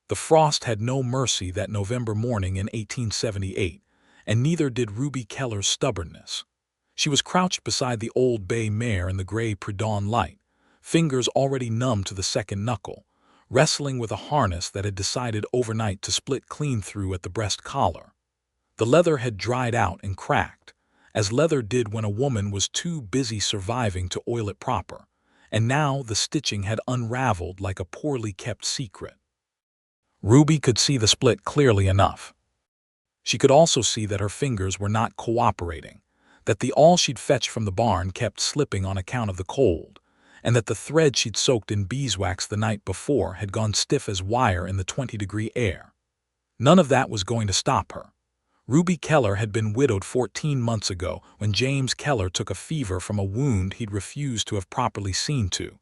The frost had no mercy that November morning in 1878, and neither did Ruby Keller's stubbornness. She was crouched beside the old bay mare in the gray pre-dawn light, fingers already numb to the second knuckle, wrestling with a harness that had decided overnight to split clean through at the breast collar. The leather had dried out and cracked, as leather did when a woman was too busy surviving to oil it proper, and now the stitching had unraveled like a poorly kept secret. Ruby could see the split clearly enough. She could also see that her fingers were not cooperating, that the all she'd fetched from the barn kept slipping on account of the cold, and that the thread she'd soaked in beeswax the night before had gone stiff as wire in the 20-degree air. None of that was going to stop her. Ruby Keller had been widowed 14 months ago when James Keller took a fever from a wound he'd refused to have properly seen to,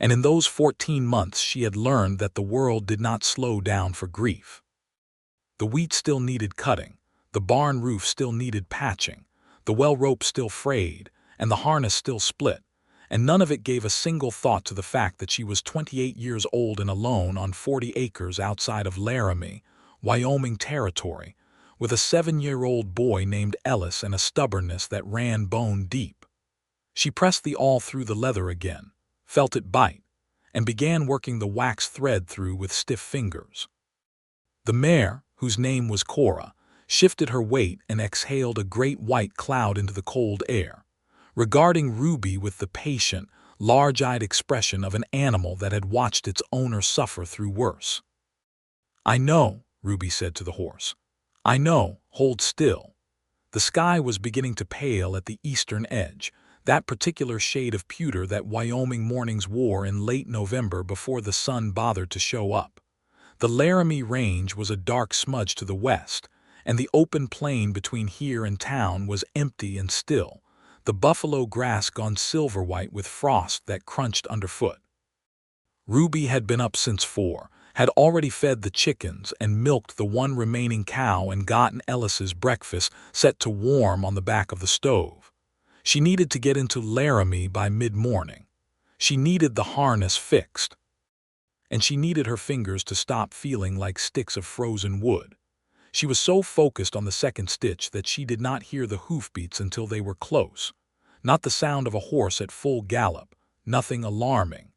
and in those 14 months she had learned that the world did not slow down for grief. The wheat still needed cutting, the barn roof still needed patching, the well rope still frayed, and the harness still split, and none of it gave a single thought to the fact that she was 28 years old and alone on 40 acres outside of Laramie, Wyoming territory, with a 7-year-old boy named Ellis and a stubbornness that ran bone deep. She pressed the awl through the leather again, felt it bite, and began working the wax thread through with stiff fingers. The mare, whose name was Cora, shifted her weight and exhaled a great white cloud into the cold air, regarding Ruby with the patient, large-eyed expression of an animal that had watched its owner suffer through worse. "I know," Ruby said to the horse. "I know, hold still." The sky was beginning to pale at the eastern edge, that particular shade of pewter that Wyoming mornings wore in late November before the sun bothered to show up. The Laramie Range was a dark smudge to the west, and the open plain between here and town was empty and still, the buffalo grass gone silver-white with frost that crunched underfoot. Ruby had been up since 4, had already fed the chickens and milked the one remaining cow and gotten Ellis's breakfast set to warm on the back of the stove. She needed to get into Laramie by mid-morning. She needed the harness fixed. And she needed her fingers to stop feeling like sticks of frozen wood. She was so focused on the second stitch that she did not hear the hoofbeats until they were close. Not the sound of a horse at full gallop, nothing alarming.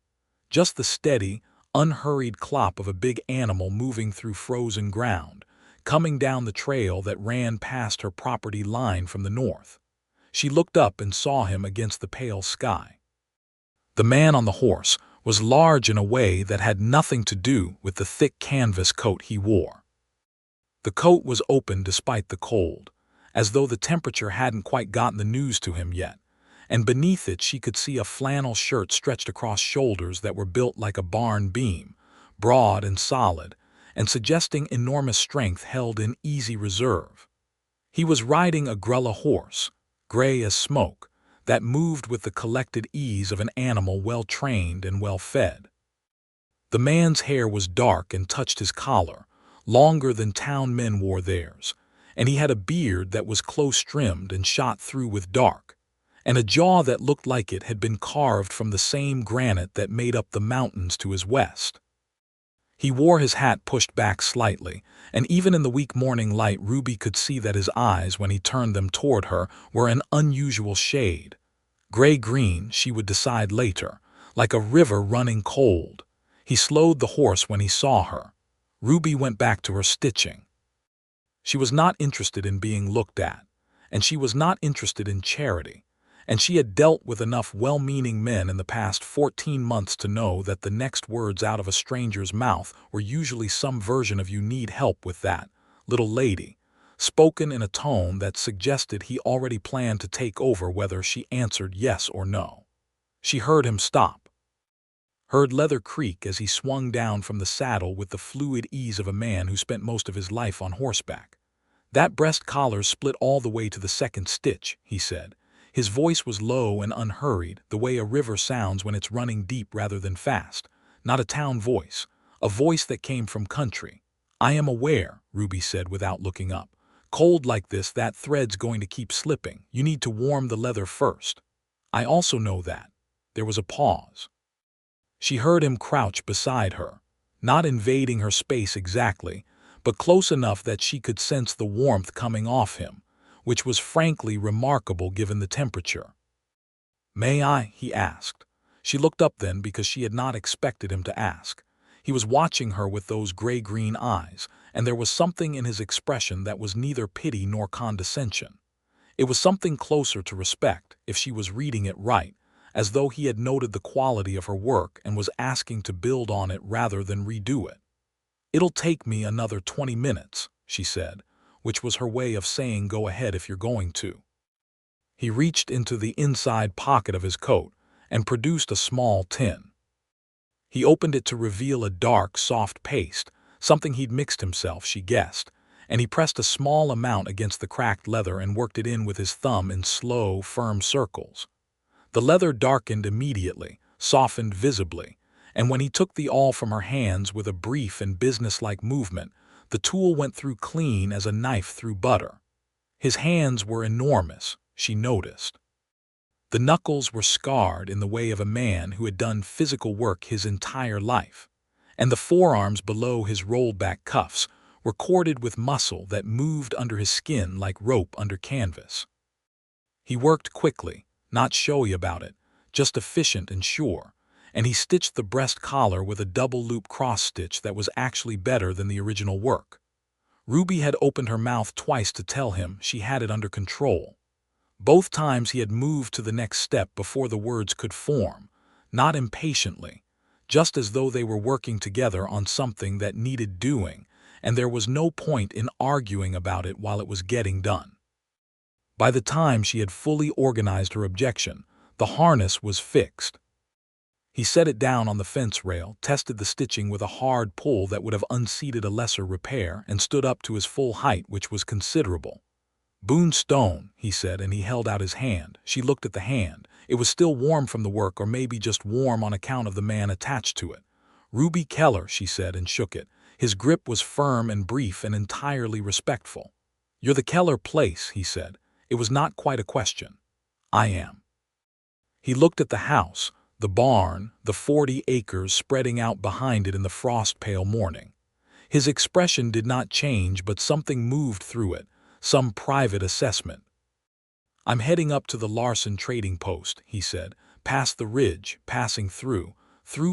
Just the steady, unhurried clop of a big animal moving through frozen ground, coming down the trail that ran past her property line from the north. She looked up and saw him against the pale sky. The man on the horse was large in a way that had nothing to do with the thick canvas coat he wore. The coat was open despite the cold, as though the temperature hadn't quite gotten the news to him yet, and beneath it she could see a flannel shirt stretched across shoulders that were built like a barn beam, broad and solid, and suggesting enormous strength held in easy reserve. He was riding a grulla horse, gray as smoke, that moved with the collected ease of an animal well-trained and well-fed. The man's hair was dark and touched his collar, longer than town men wore theirs, and he had a beard that was close-trimmed and shot through with dark, and a jaw that looked like it had been carved from the same granite that made up the mountains to his west. He wore his hat pushed back slightly, and even in the weak morning light Ruby could see that his eyes, when he turned them toward her, were an unusual shade. Gray-green, she would decide later, like a river running cold. He slowed the horse when he saw her. Ruby went back to her stitching. She was not interested in being looked at, and she was not interested in charity, and she had dealt with enough well-meaning men in the past 14 months to know that the next words out of a stranger's mouth were usually some version of "you need help with that, little lady," spoken in a tone that suggested he already planned to take over whether she answered yes or no. She heard him stop, heard leather creak as he swung down from the saddle with the fluid ease of a man who spent most of his life on horseback. "That breast collar's split all the way to the second stitch," he said. His voice was low and unhurried, the way a river sounds when it's running deep rather than fast. Not a town voice, a voice that came from country. "I am aware," Ruby said without looking up. "Cold like this, that thread's going to keep slipping. You need to warm the leather first." "I also know that." There was a pause. She heard him crouch beside her, not invading her space exactly, but close enough that she could sense the warmth coming off him, which was frankly remarkable given the temperature. "May I?" he asked. She looked up then because she had not expected him to ask. He was watching her with those gray-green eyes, and there was something in his expression that was neither pity nor condescension. It was something closer to respect, if she was reading it right, as though he had noted the quality of her work and was asking to build on it rather than redo it. "It'll take me another 20 minutes, she said, which was her way of saying go ahead if you're going to. He reached into the inside pocket of his coat and produced a small tin. He opened it to reveal a dark, soft paste, something he'd mixed himself, she guessed, and he pressed a small amount against the cracked leather and worked it in with his thumb in slow, firm circles. The leather darkened immediately, softened visibly, and when he took the awl from her hands with a brief and businesslike movement, the tool went through clean as a knife through butter. His hands were enormous, she noticed. The knuckles were scarred in the way of a man who had done physical work his entire life, and the forearms below his rolled-back cuffs were corded with muscle that moved under his skin like rope under canvas. He worked quickly, not showy about it, just efficient and sure, and he stitched the breast collar with a double-loop cross-stitch that was actually better than the original work. Ruby had opened her mouth twice to tell him she had it under control. Both times he had moved to the next step before the words could form, not impatiently, just as though they were working together on something that needed doing, and there was no point in arguing about it while it was getting done. By the time she had fully organized her objection, the harness was fixed. He set it down on the fence rail, tested the stitching with a hard pull that would have unseated a lesser repair, and stood up to his full height, which was considerable. "Boone Stone," he said, and he held out his hand. She looked at the hand. It was still warm from the work, or maybe just warm on account of the man attached to it. "Ruby Keller," she said, and shook it. His grip was firm and brief and entirely respectful. "You're the Keller place," he said. It was not quite a question. "I am." He looked at the house, the barn, the 40 acres spreading out behind it in the frost-pale morning. His expression did not change, but something moved through it, some private assessment. "I'm heading up to the Larson trading post," he said, "past the ridge, passing through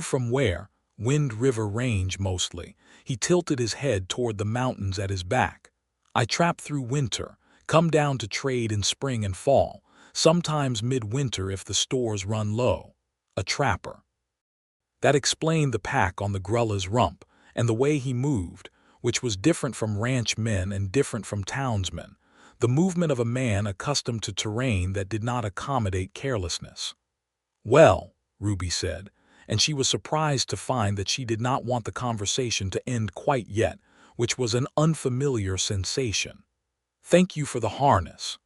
from where? Wind River Range mostly." He tilted his head toward the mountains at his back. "I trap through winter, come down to trade in spring and fall, sometimes midwinter if the stores run low. A trapper." That explained the pack on the Grulla's rump and the way he moved, which was different from ranch men and different from townsmen, the movement of a man accustomed to terrain that did not accommodate carelessness. "Well," Ruby said, and she was surprised to find that she did not want the conversation to end quite yet, which was an unfamiliar sensation. "Thank you for the harness.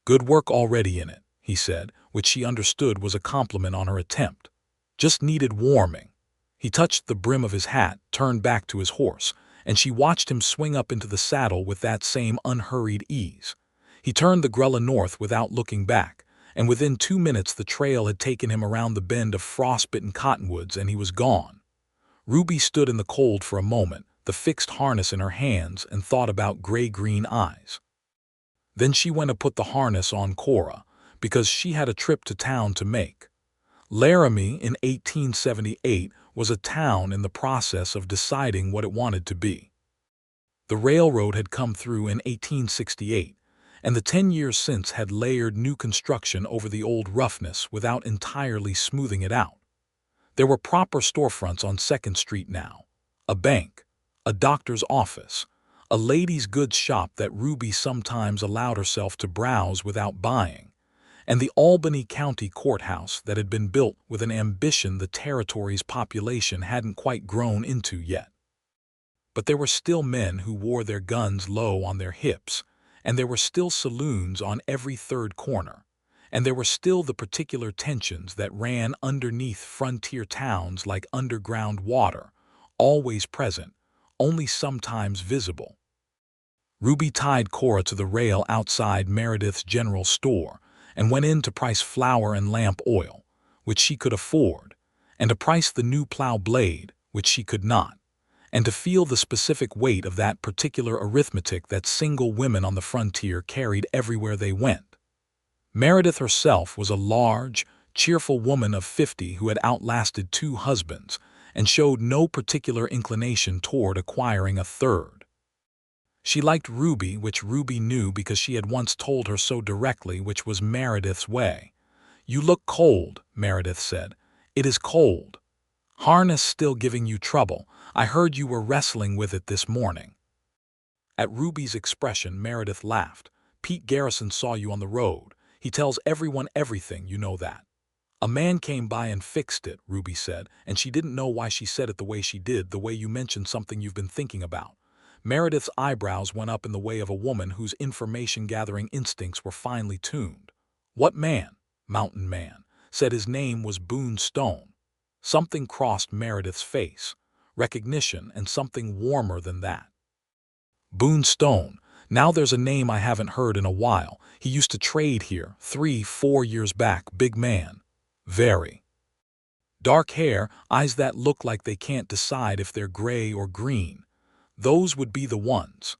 Good work already in it," he said, which she understood was a compliment on her attempt. "Just needed warming." He touched the brim of his hat, turned back to his horse, and she watched him swing up into the saddle with that same unhurried ease. He turned the Grulla north without looking back, and within 2 minutes the trail had taken him around the bend of frostbitten cottonwoods and he was gone. Ruby stood in the cold for a moment, the fixed harness in her hands, and thought about gray-green eyes. Then she went to put the harness on Cora, because she had a trip to town to make. Laramie in 1878 was a town in the process of deciding what it wanted to be. The railroad had come through in 1868, and the 10 years since had layered new construction over the old roughness without entirely smoothing it out. There were proper storefronts on 2nd Street now, a bank, a doctor's office, a ladies' goods shop that Ruby sometimes allowed herself to browse without buying, and the Albany County Courthouse that had been built with an ambition the territory's population hadn't quite grown into yet. But there were still men who wore their guns low on their hips, and there were still saloons on every third corner, and there were still the particular tensions that ran underneath frontier towns like underground water, always present, only sometimes visible. Ruby tied Cora to the rail outside Meredith's general store and went in to price flour and lamp oil, which she could afford, and to price the new plow blade, which she could not, and to feel the specific weight of that particular arithmetic that single women on the frontier carried everywhere they went. Meredith herself was a large, cheerful woman of 50 who had outlasted 2 husbands and showed no particular inclination toward acquiring a third. She liked Ruby, which Ruby knew because she had once told her so directly, which was Meredith's way. "You look cold," Meredith said. "It is cold. Harness still giving you trouble. I heard you were wrestling with it this morning." At Ruby's expression, Meredith laughed. "Pete Garrison saw you on the road. He tells everyone everything, you know that." "A man came by and fixed it," Ruby said, and she didn't know why she said it the way she did, the way you mentioned something you've been thinking about. Meredith's eyebrows went up in the way of a woman whose information-gathering instincts were finely tuned. "What man?" "Mountain man. Said his name was Boone Stone." Something crossed Meredith's face. Recognition and something warmer than that. "Boone Stone. Now there's a name I haven't heard in a while. He used to trade here 3-4 years back. Big man. Very. Dark hair, eyes that look like they can't decide if they're gray or green. Those would be the ones."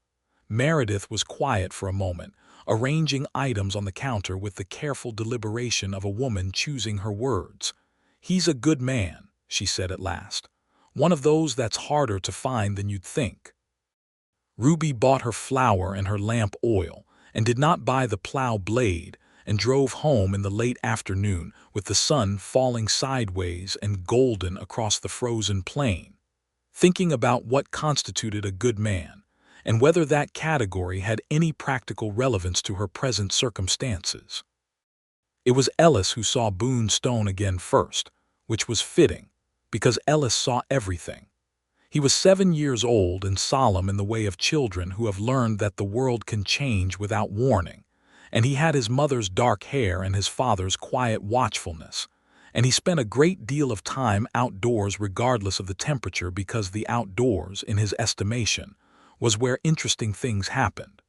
Meredith was quiet for a moment, arranging items on the counter with the careful deliberation of a woman choosing her words. "He's a good man," she said at last. "One of those that's harder to find than you'd think." Ruby bought her flour and her lamp oil, and did not buy the plow blade, and drove home in the late afternoon with the sun falling sideways and golden across the frozen plain, thinking about what constituted a good man, and whether that category had any practical relevance to her present circumstances. It was Ellis who saw Boone Stone again first, which was fitting, because Ellis saw everything. He was 7 years old and solemn in the way of children who have learned that the world can change without warning, and he had his mother's dark hair and his father's quiet watchfulness, and he spent a great deal of time outdoors regardless of the temperature because the outdoors, in his estimation, was where interesting things happened.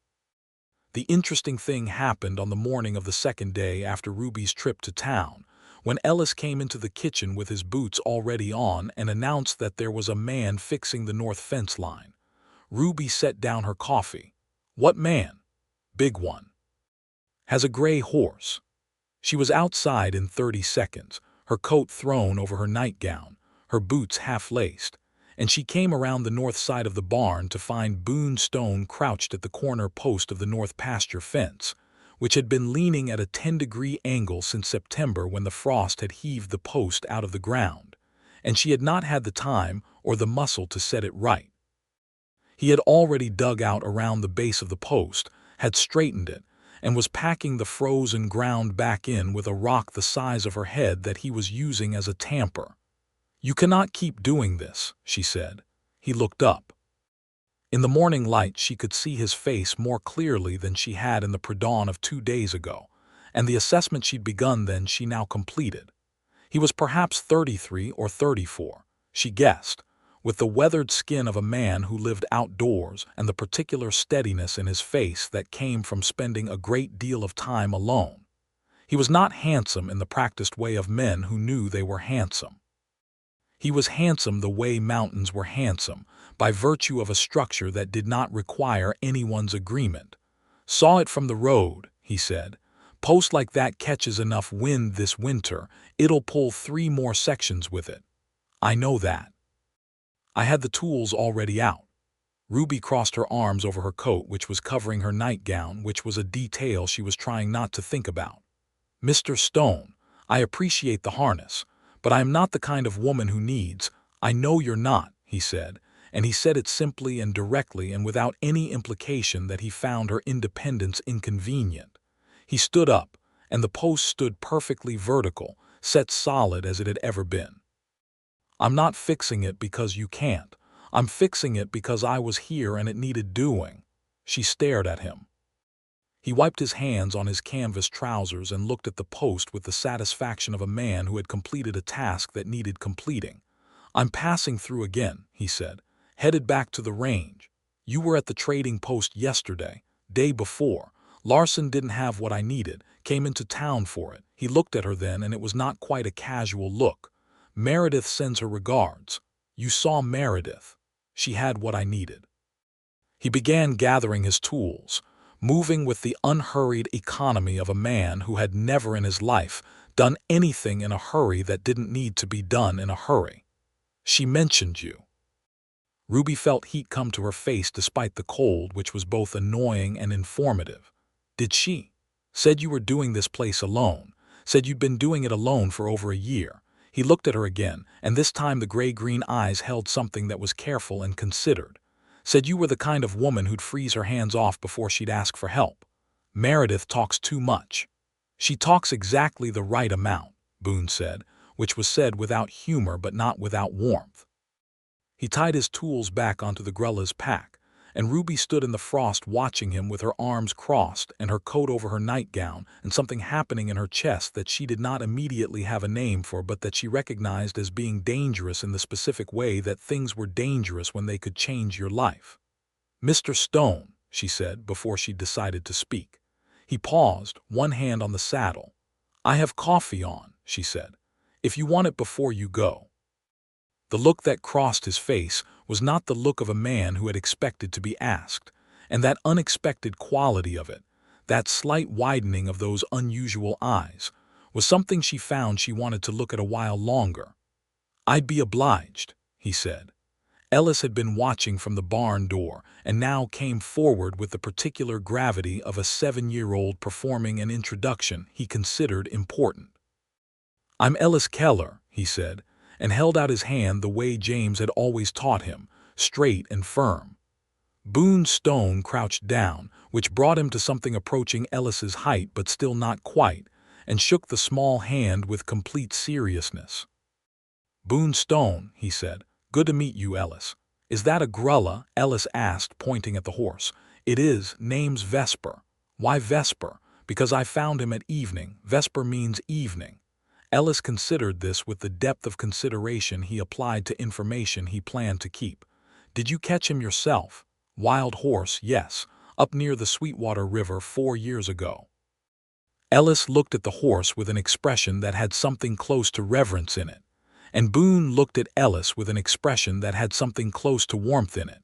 The interesting thing happened on the morning of the second day after Ruby's trip to town, when Ellis came into the kitchen with his boots already on and announced that there was a man fixing the north fence line. Ruby set down her coffee. "What man?" "Big one. Has a gray horse." She was outside in 30 seconds, her coat thrown over her nightgown, her boots half-laced, and she came around the north side of the barn to find Boone Stone crouched at the corner post of the north pasture fence, which had been leaning at a 10-degree angle since September when the frost had heaved the post out of the ground, and she had not had the time or the muscle to set it right. He had already dug out around the base of the post, had straightened it, and was packing the frozen ground back in with a rock the size of her head that he was using as a tamper. "You cannot keep doing this," she said. He looked up. In the morning light she could see his face more clearly than she had in the pre-dawn of 2 days ago, and the assessment she'd begun then she now completed. He was perhaps 33 or 34, she guessed, with the weathered skin of a man who lived outdoors and the particular steadiness in his face that came from spending a great deal of time alone. He was not handsome in the practiced way of men who knew they were handsome. He was handsome the way mountains were handsome, by virtue of a structure that did not require anyone's agreement. "Saw it from the road," he said. "Post like that catches enough wind this winter, it'll pull 3 more sections with it. I know that. I had the tools already out." Ruby crossed her arms over her coat, which was covering her nightgown, which was a detail she was trying not to think about. "Mr. Stone, I appreciate the harness, but I am not the kind of woman who needs—" "I know you're not," he said, and he said it simply and directly and without any implication that he found her independence inconvenient. He stood up, and the post stood perfectly vertical, set solid as it had ever been. "I'm not fixing it because you can't. I'm fixing it because I was here and it needed doing." She stared at him. He wiped his hands on his canvas trousers and looked at the post with the satisfaction of a man who had completed a task that needed completing. "I'm passing through again," he said, "headed back to the range. You were at the trading post yesterday, day before. Larson didn't have what I needed, came into town for it." He looked at her then, and it was not quite a casual look. "Meredith sends her regards. You saw Meredith. She had what I needed." He began gathering his tools, moving with the unhurried economy of a man who had never in his life done anything in a hurry that didn't need to be done in a hurry. "She mentioned you." Ruby felt heat come to her face despite the cold, which was both annoying and informative. "Did she? Said you were doing this place alone. Said you'd been doing it alone for over a year." He looked at her again, and this time the gray-green eyes held something that was careful and considered. "Said you were the kind of woman who'd freeze her hands off before she'd ask for help. Meredith talks too much." "She talks exactly the right amount," Boone said, which was said without humor but not without warmth. He tied his tools back onto the Grulla's pack, and Ruby stood in the frost watching him with her arms crossed and her coat over her nightgown and something happening in her chest that she did not immediately have a name for but that she recognized as being dangerous in the specific way that things were dangerous when they could change your life. "Mr. Stone," she said before she decided to speak. He paused, one hand on the saddle. "I have coffee on," she said, "if you want it before you go." The look that crossed his face was not the look of a man who had expected to be asked, and that unexpected quality of it, that slight widening of those unusual eyes, was something she found she wanted to look at a while longer. "I'd be obliged," he said. Ellis had been watching from the barn door and now came forward with the particular gravity of a 7-year-old performing an introduction he considered important. "I'm Ellis Keller," he said, and held out his hand the way James had always taught him, straight and firm. Boone Stone crouched down, which brought him to something approaching Ellis's height but still not quite, and shook the small hand with complete seriousness. "Boone Stone," he said. "Good to meet you, Ellis." "Is that a Grulla?" Ellis asked, pointing at the horse. "It is. Name's Vesper." "Why Vesper?" "Because I found him at evening. Vesper means evening." Ellis considered this with the depth of consideration he applied to information he planned to keep. "Did you catch him yourself?" "Wild horse, yes. Up near the Sweetwater River 4 years ago." Ellis looked at the horse with an expression that had something close to reverence in it, and Boone looked at Ellis with an expression that had something close to warmth in it,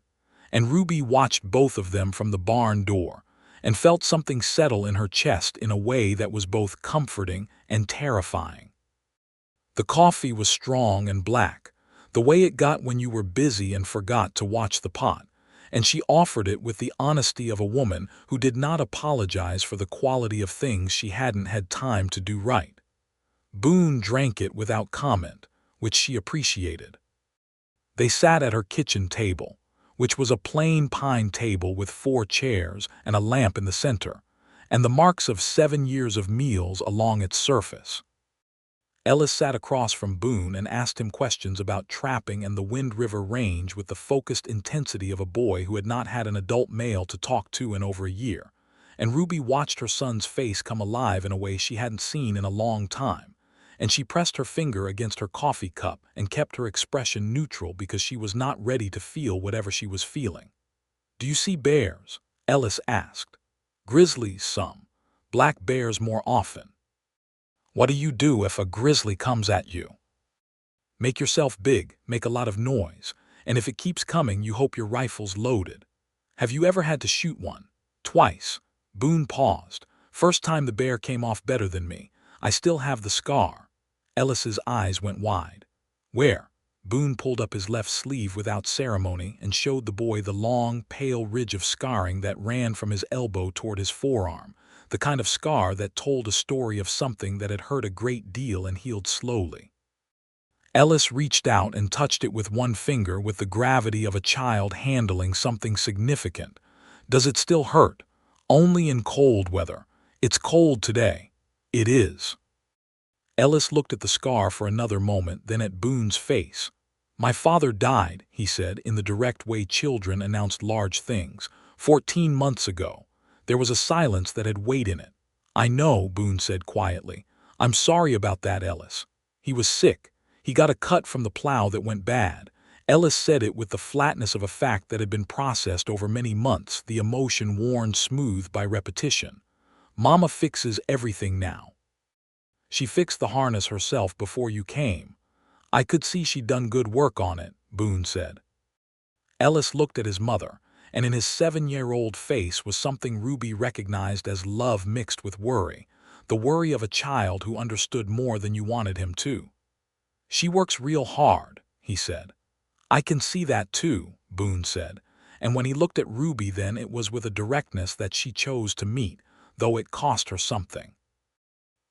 and Ruby watched both of them from the barn door and felt something settle in her chest in a way that was both comforting and terrifying. The coffee was strong and black, the way it got when you were busy and forgot to watch the pot, and she offered it with the honesty of a woman who did not apologize for the quality of things she hadn't had time to do right. Boone drank it without comment, which she appreciated. They sat at her kitchen table, which was a plain pine table with 4 chairs and a lamp in the center, and the marks of 7 years of meals along its surface. Ellis sat across from Boone and asked him questions about trapping and the Wind River Range with the focused intensity of a boy who had not had an adult male to talk to in over a year, and Ruby watched her son's face come alive in a way she hadn't seen in a long time, and she pressed her finger against her coffee cup and kept her expression neutral because she was not ready to feel whatever she was feeling. "Do you see bears?" Ellis asked. "Grizzlies, some. Black bears more often." "What do you do if a grizzly comes at you?" "Make yourself big, make a lot of noise, and if it keeps coming you hope your rifle's loaded." "Have you ever had to shoot one?" "Twice." Boone paused. "First time the bear came off better than me. I still have the scar." Ellis's eyes went wide. "Where?" Boone pulled up his left sleeve without ceremony and showed the boy the long, pale ridge of scarring that ran from his elbow toward his forearm, the kind of scar that told a story of something that had hurt a great deal and healed slowly. Ellis reached out and touched it with one finger with the gravity of a child handling something significant. "Does it still hurt?" "Only in cold weather. It's cold today." "It is." Ellis looked at the scar for another moment, then at Boone's face. "My father died," he said in the direct way children announced large things, 14 months ago. There was a silence that had weight in it. "I know," Boone said quietly. "I'm sorry about that, Ellis. He was sick. He got a cut from the plow that went bad." Ellis said it with the flatness of a fact that had been processed over many months, the emotion worn smooth by repetition. "Mama fixes everything now. She fixed the harness herself before you came. I could see she'd done good work on it, Boone said. Ellis looked at his mother, and in his 7-year-old face was something Ruby recognized as love mixed with worry, the worry of a child who understood more than you wanted him to. "She works real hard," he said. "I can see that too," Boone said, and when he looked at Ruby then it was with a directness that she chose to meet, though it cost her something.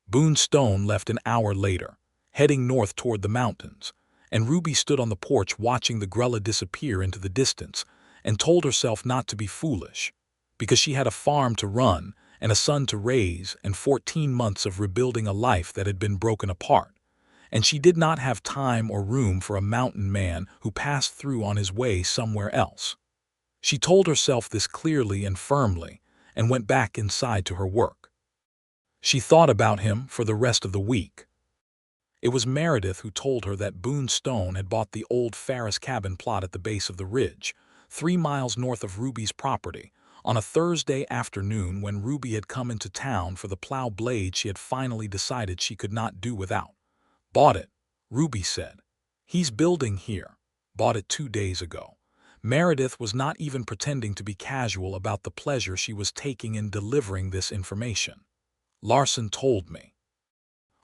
Boone Stone left an hour later, heading north toward the mountains, and Ruby stood on the porch watching the Grella disappear into the distance and told herself not to be foolish, because she had a farm to run and a son to raise and 14 months of rebuilding a life that had been broken apart, and she did not have time or room for a mountain man who passed through on his way somewhere else. She told herself this clearly and firmly and went back inside to her work. She thought about him for the rest of the week. It was Meredith who told her that Boone Stone had bought the old Ferris cabin plot at the base of the ridge, 3 miles north of Ruby's property, on a Thursday afternoon when Ruby had come into town for the plow blade she had finally decided she could not do without. "Bought it," Ruby said. "He's building here. Bought it 2 days ago." Meredith was not even pretending to be casual about the pleasure she was taking in delivering this information. "Larson told me.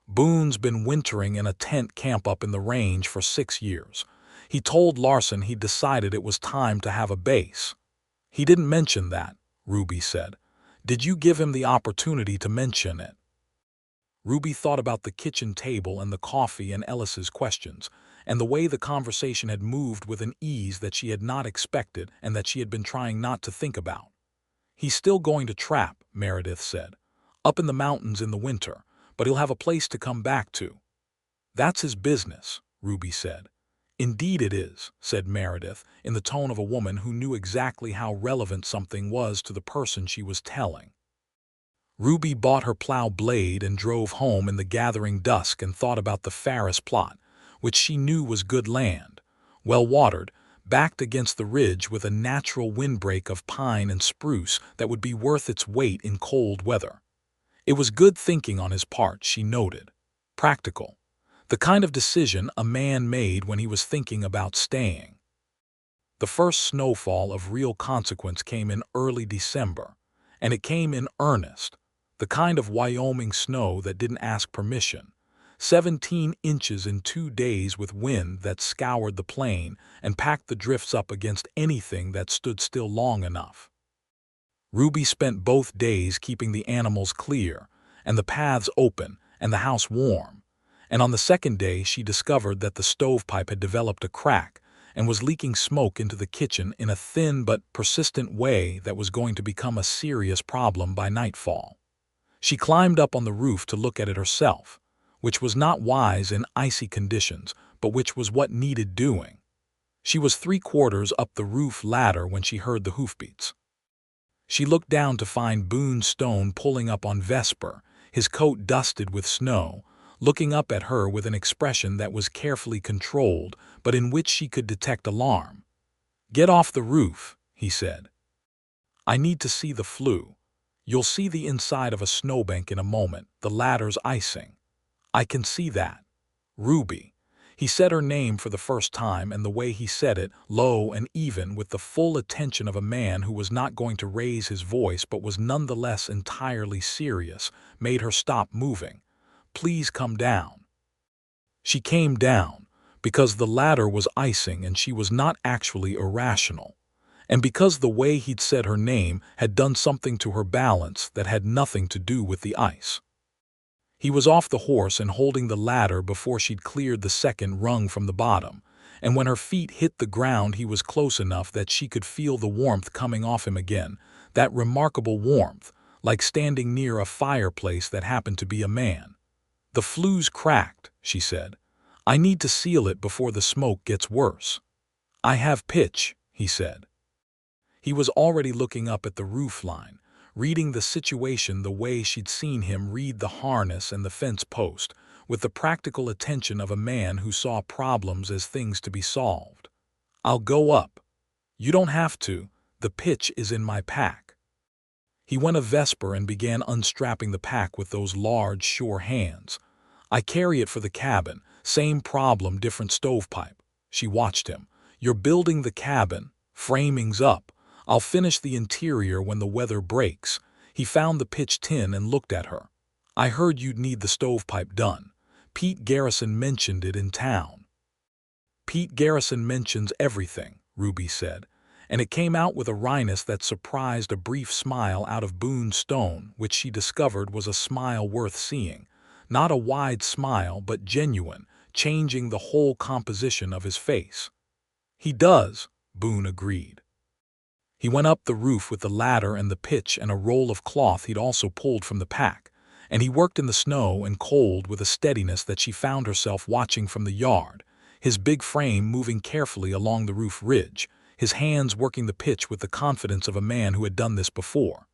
Boone's been wintering in a tent camp up in the range for 6 years. He told Larson he'd decided it was time to have a base." "He didn't mention that," Ruby said. "Did you give him the opportunity to mention it?" Ruby thought about the kitchen table and the coffee and Ellis's questions, and the way the conversation had moved with an ease that she had not expected and that she had been trying not to think about. "He's still going to trap," Meredith said. "Up in the mountains in the winter, but he'll have a place to come back to." "That's his business," Ruby said. "Indeed it is," said Meredith, in the tone of a woman who knew exactly how relevant something was to the person she was telling. Ruby bought her plow blade and drove home in the gathering dusk and thought about the Ferris plot, which she knew was good land, well-watered, backed against the ridge with a natural windbreak of pine and spruce that would be worth its weight in cold weather. It was good thinking on his part, she noted. Practical. The kind of decision a man made when he was thinking about staying. The first snowfall of real consequence came in early December, and it came in earnest, the kind of Wyoming snow that didn't ask permission. 17 inches in 2 days with wind that scoured the plain and packed the drifts up against anything that stood still long enough. Ruby spent both days keeping the animals clear, and the paths open, and the house warm. And on the second day she discovered that the stovepipe had developed a crack and was leaking smoke into the kitchen in a thin but persistent way that was going to become a serious problem by nightfall. She climbed up on the roof to look at it herself, which was not wise in icy conditions, but which was what needed doing. She was 3/4 up the roof ladder when she heard the hoofbeats. She looked down to find Boone Stone pulling up on Vesper, his coat dusted with snow, looking up at her with an expression that was carefully controlled, but in which she could detect alarm. "Get off the roof," he said. "I need to see the flue. You'll see the inside of a snowbank in a moment, the ladder's icing." "I can see that. Ruby." He said her name for the first time, and the way he said it, low and even, with the full attention of a man who was not going to raise his voice but was nonetheless entirely serious, made her stop moving. "Please come down." She came down, because the ladder was icing and she was not actually irrational, and because the way he'd said her name had done something to her balance that had nothing to do with the ice. He was off the horse and holding the ladder before she'd cleared the second rung from the bottom, and when her feet hit the ground he was close enough that she could feel the warmth coming off him again, that remarkable warmth, like standing near a fireplace that happened to be a man. "The flue's cracked," she said. "I need to seal it before the smoke gets worse." "I have pitch," he said. He was already looking up at the roof line, reading the situation the way she'd seen him read the harness and the fence post, with the practical attention of a man who saw problems as things to be solved. "I'll go up." "You don't have to. The pitch is in my pack." He went a Vesper and began unstrapping the pack with those large, sure hands. "I carry it for the cabin. Same problem, different stovepipe." She watched him, You're building the cabin, framing's up. I'll finish the interior when the weather breaks. He found the pitch tin and looked at her. I heard you'd need the stovepipe done. Pete Garrison mentioned it in town. Pete Garrison mentions everything, Ruby said, and it came out with a wryness that surprised a brief smile out of Boone Stone, which she discovered was a smile worth seeing. Not a wide smile, but genuine, changing the whole composition of his face. He does, Boone agreed. He went up the roof with the ladder and the pitch and a roll of cloth he'd also pulled from the pack, and he worked in the snow and cold with a steadiness that she found herself watching from the yard, his big frame moving carefully along the roof ridge, his hands working the pitch with the confidence of a man who had done this before.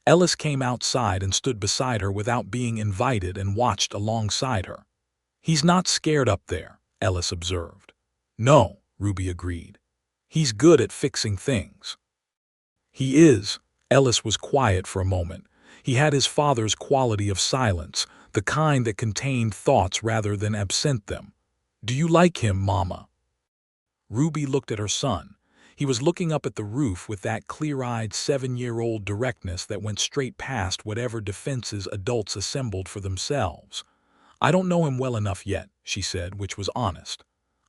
Ellis came outside and stood beside her without being invited and watched alongside her. "He's not scared up there," Ellis observed. "No," Ruby agreed. "He's good at fixing things." "He is." Ellis was quiet for a moment. He had his father's quality of silence, the kind that contained thoughts rather than absent them. "Do you like him, Mama?" Ruby looked at her son. He was looking up at the roof with that clear-eyed 7-year-old directness that went straight past whatever defenses adults assembled for themselves. "I don't know him well enough yet," she said, which was honest.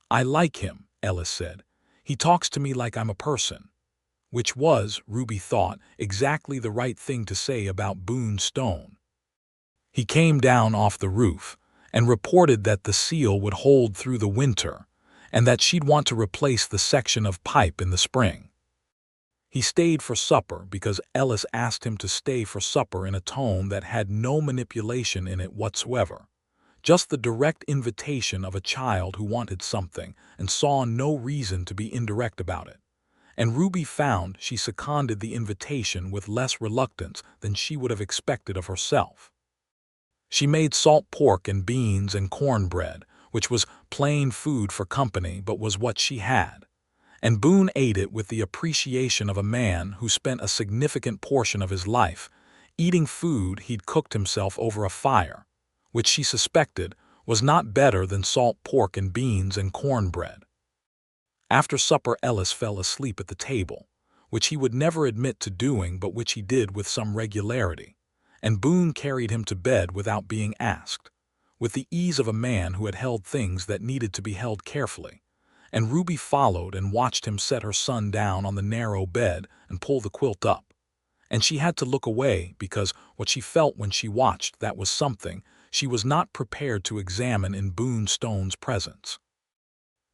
"I like him," Ellis said. "He talks to me like I'm a person." Which was, Ruby thought, exactly the right thing to say about Boone Stone. He came down off the roof and reported that the seal would hold through the winter and that she'd want to replace the section of pipe in the spring. He stayed for supper because Ellis asked him to stay for supper in a tone that had no manipulation in it whatsoever. Just the direct invitation of a child who wanted something and saw no reason to be indirect about it. And Ruby found she seconded the invitation with less reluctance than she would have expected of herself. She made salt pork and beans and cornbread, which was plain food for company but was what she had. And Boone ate it with the appreciation of a man who spent a significant portion of his life eating food he'd cooked himself over a fire, which she suspected was not better than salt pork and beans and cornbread. After supper, Ellis fell asleep at the table, which he would never admit to doing but which he did with some regularity, and Boone carried him to bed without being asked, with the ease of a man who had held things that needed to be held carefully, and Ruby followed and watched him set her son down on the narrow bed and pull the quilt up. And she had to look away because what she felt when she watched that was something she was not prepared to examine in Boone Stone's presence.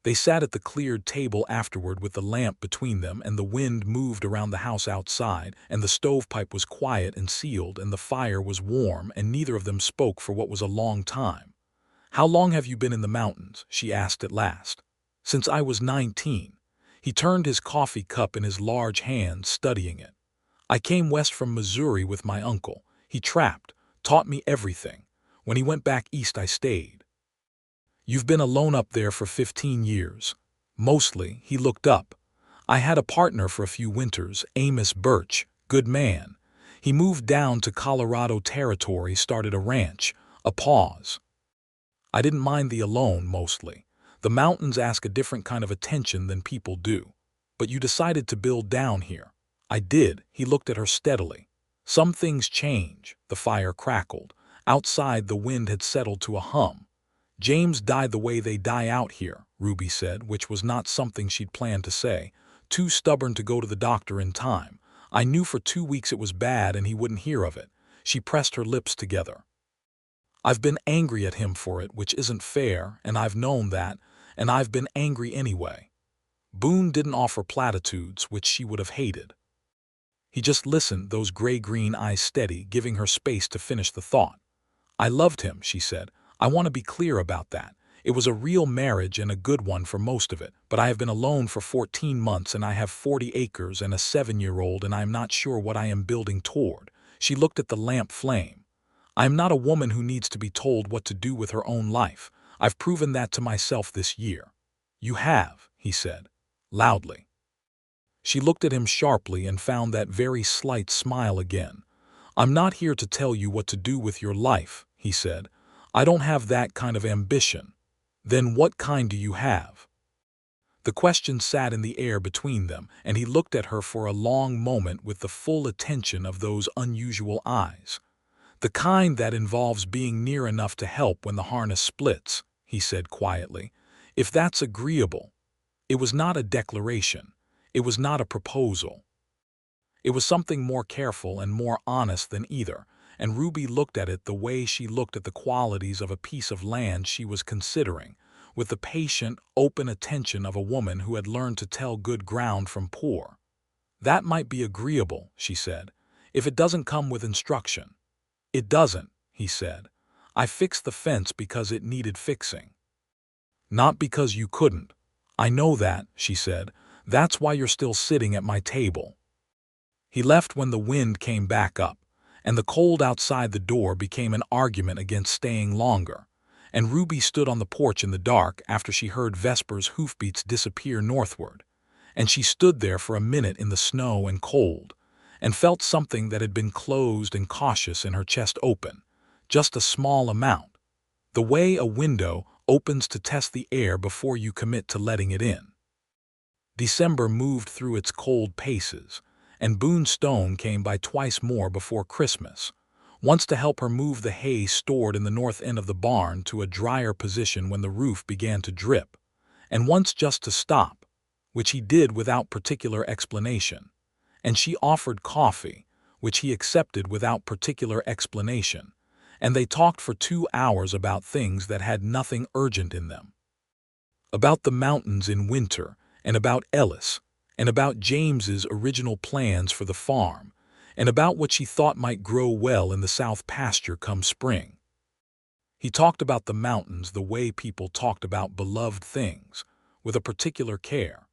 They sat at the cleared table afterward with the lamp between them, and the wind moved around the house outside, and the stovepipe was quiet and sealed, and the fire was warm, and neither of them spoke for what was a long time. "How long have you been in the mountains?" she asked at last. "Since I was 19. He turned his coffee cup in his large hands, studying it. "I came west from Missouri with my uncle. He trapped, taught me everything. When he went back east, I stayed." "You've been alone up there for 15 years. "Mostly," he looked up. "I had a partner for a few winters, Amos Birch, good man. He moved down to Colorado Territory, started a ranch." A pause. "I didn't mind the alone, mostly. The mountains ask a different kind of attention than people do. But you decided to build down here." "I did." He looked at her steadily. "Some things change." The fire crackled. Outside, the wind had settled to a hum. "James died the way they die out here," Ruby said, which was not something she'd planned to say. "Too stubborn to go to the doctor in time. I knew for 2 weeks it was bad and he wouldn't hear of it." She pressed her lips together. "I've been angry at him for it, which isn't fair, and I've known that, and I've been angry anyway." Boone didn't offer platitudes, which she would have hated. He just listened, those gray-green eyes steady, giving her space to finish the thought. "I loved him," she said. "I want to be clear about that. It was a real marriage and a good one for most of it, but I have been alone for 14 months and I have 40 acres and a 7-year-old and I am not sure what I am building toward." She looked at the lamp flame. "I am not a woman who needs to be told what to do with her own life. I've proven that to myself this year." "You have," he said, loudly. She looked at him sharply and found that very slight smile again. "I'm not here to tell you what to do with your life," he said. "I don't have that kind of ambition." "Then what kind do you have?" The question sat in the air between them, and he looked at her for a long moment with the full attention of those unusual eyes. "The kind that involves being near enough to help when the harness splits," he said quietly. "If that's agreeable." It was not a declaration. It was not a proposal. It was something more careful and more honest than either, and Ruby looked at it the way she looked at the qualities of a piece of land she was considering, with the patient, open attention of a woman who had learned to tell good ground from poor. "That might be agreeable," she said, "if it doesn't come with instruction." "It doesn't," he said. "I fixed the fence because it needed fixing." "Not because you couldn't. I know that," she said. "That's why you're still sitting at my table." He left when the wind came back up, and the cold outside the door became an argument against staying longer, and Ruby stood on the porch in the dark after she heard Vesper's hoofbeats disappear northward, and she stood there for a minute in the snow and cold, and felt something that had been closed and cautious in her chest open, just a small amount, the way a window opens to test the air before you commit to letting it in. December moved through its cold paces, and Boone Stone came by twice more before Christmas, once to help her move the hay stored in the north end of the barn to a drier position when the roof began to drip, and once just to stop, which he did without particular explanation, and she offered coffee, which he accepted without particular explanation, and they talked for 2 hours about things that had nothing urgent in them. About the mountains in winter, and about Ellis, and about James's original plans for the farm, and about what she thought might grow well in the south pasture come spring. He talked about the mountains the way people talked about beloved things, with a particular care,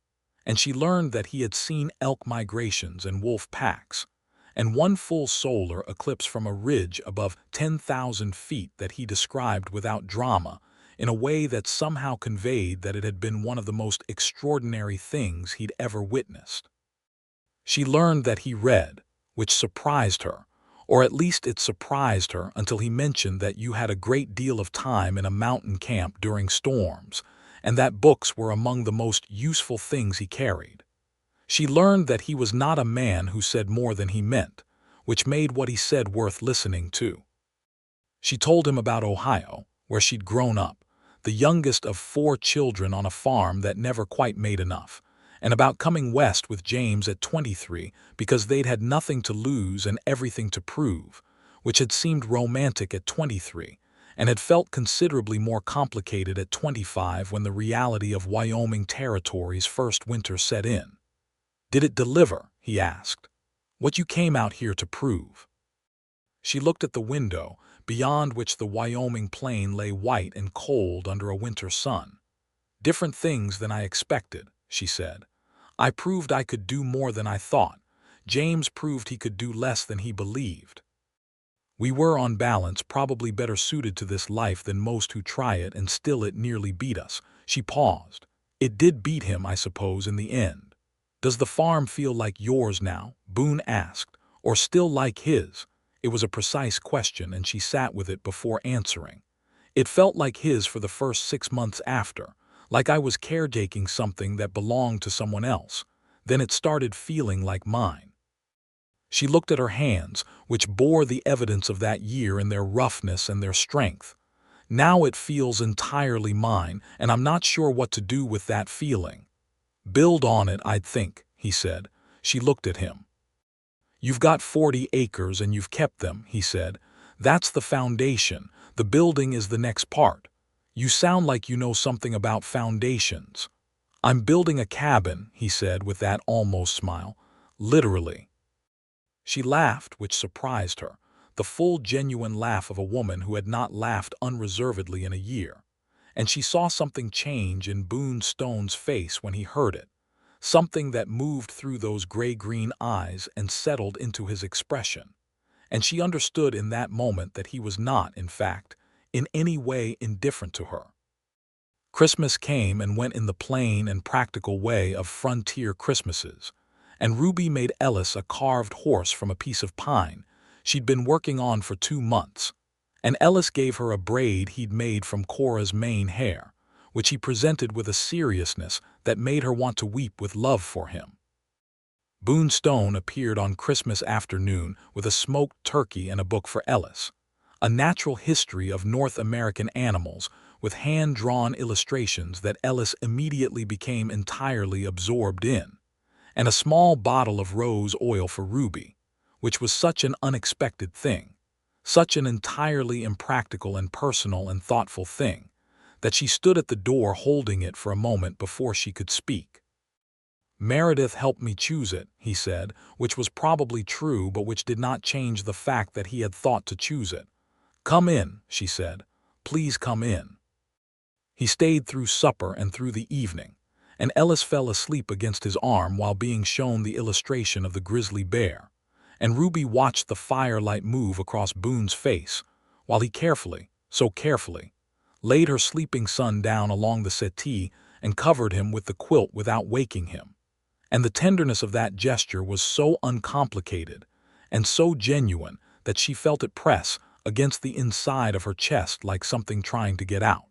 and she learned that he had seen elk migrations and wolf packs, and one full solar eclipse from a ridge above 10,000 feet that he described without drama, in a way that somehow conveyed that it had been one of the most extraordinary things he'd ever witnessed. She learned that he read, which surprised her, or at least it surprised her until he mentioned that you had a great deal of time in a mountain camp during storms, and that books were among the most useful things he carried. She learned that he was not a man who said more than he meant, which made what he said worth listening to. She told him about Ohio, where she'd grown up, the youngest of 4 children on a farm that never quite made enough, and about coming west with James at 23 because they'd had nothing to lose and everything to prove, which had seemed romantic at 23, and had felt considerably more complicated at 25 when the reality of Wyoming territory's first winter set in. "Did it deliver?" he asked. "What you came out here to prove?" She looked at the window, beyond which the Wyoming plain lay white and cold under a winter sun. "Different things than I expected," she said. "I proved I could do more than I thought. James proved he could do less than he believed. We were, on balance, probably better suited to this life than most who try it, and still it nearly beat us." She paused. "It did beat him, I suppose, in the end." "Does the farm feel like yours now?" Boone asked. "Or still like his?" It was a precise question, and she sat with it before answering. "It felt like his for the first 6 months after, like I was caretaking something that belonged to someone else. Then it started feeling like mine." She looked at her hands, which bore the evidence of that year in their roughness and their strength. "Now it feels entirely mine, and I'm not sure what to do with that feeling." "Build on it, I'd think," he said. She looked at him. "You've got 40 acres and you've kept them," he said. "That's the foundation. The building is the next part. You sound like you know something about foundations." "I'm building a cabin," he said with that almost smile. "Literally." She laughed, which surprised her, the full genuine laugh of a woman who had not laughed unreservedly in a year. And she saw something change in Boone Stone's face when he heard it, something that moved through those gray-green eyes and settled into his expression. And she understood in that moment that he was not, in fact, in any way indifferent to her. Christmas came and went in the plain and practical way of frontier Christmases, and Ruby made Ellis a carved horse from a piece of pine she'd been working on for 2 months, and Ellis gave her a braid he'd made from Cora's mane hair, which he presented with a seriousness that made her want to weep with love for him. Boone Stone appeared on Christmas afternoon with a smoked turkey and a book for Ellis, a natural history of North American animals with hand-drawn illustrations that Ellis immediately became entirely absorbed in, and a small bottle of rose oil for Ruby, which was such an unexpected thing, such an entirely impractical and personal and thoughtful thing, that she stood at the door holding it for a moment before she could speak. "Meredith helped me choose it," he said, which was probably true but which did not change the fact that he had thought to choose it. "Come in," she said. "Please come in." He stayed through supper and through the evening, and Ellis fell asleep against his arm while being shown the illustration of the grizzly bear, and Ruby watched the firelight move across Boone's face while he carefully, so carefully, laid her sleeping son down along the settee and covered him with the quilt without waking him. And the tenderness of that gesture was so uncomplicated and so genuine that she felt it press against the inside of her chest like something trying to get out.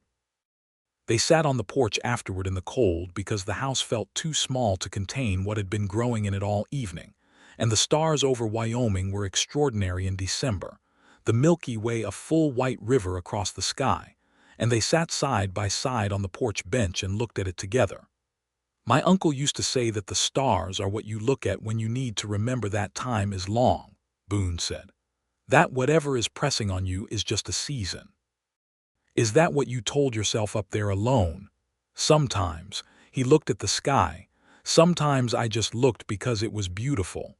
They sat on the porch afterward in the cold because the house felt too small to contain what had been growing in it all evening, and the stars over Wyoming were extraordinary in December, the Milky Way a full white river across the sky, and they sat side by side on the porch bench and looked at it together. "My uncle used to say that the stars are what you look at when you need to remember that time is long," Boone said. "That whatever is pressing on you is just a season." "Is that what you told yourself up there alone?" "Sometimes." He looked at the sky. "Sometimes I just looked because it was beautiful."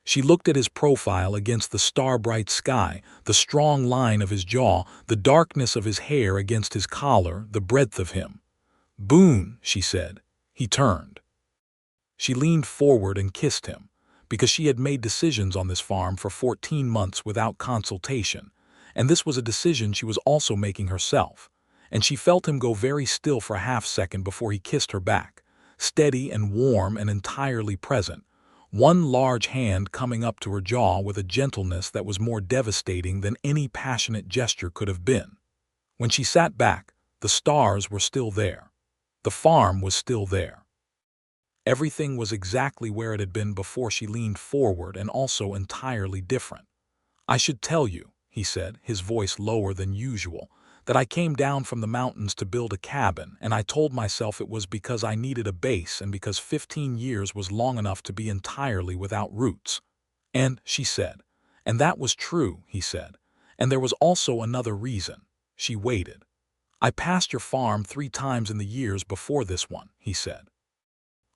She looked at his profile against the star-bright sky, the strong line of his jaw, the darkness of his hair against his collar, the breadth of him. "Boone," she said. He turned. She leaned forward and kissed him, because she had made decisions on this farm for 14 months without consultation, and this was a decision she was also making herself, and she felt him go very still for a half-second before he kissed her back, steady and warm and entirely present, one large hand coming up to her jaw with a gentleness that was more devastating than any passionate gesture could have been. When she sat back, the stars were still there. The farm was still there. Everything was exactly where it had been before she leaned forward, and also entirely different. "I should tell you," he said, his voice lower than usual, "that I came down from the mountains to build a cabin, and I told myself it was because I needed a base and because 15 years was long enough to be entirely without roots." "And," she said, "and that was true," he said, "and there was also another reason." She waited. "I passed your farm 3 times in the years before this one," he said.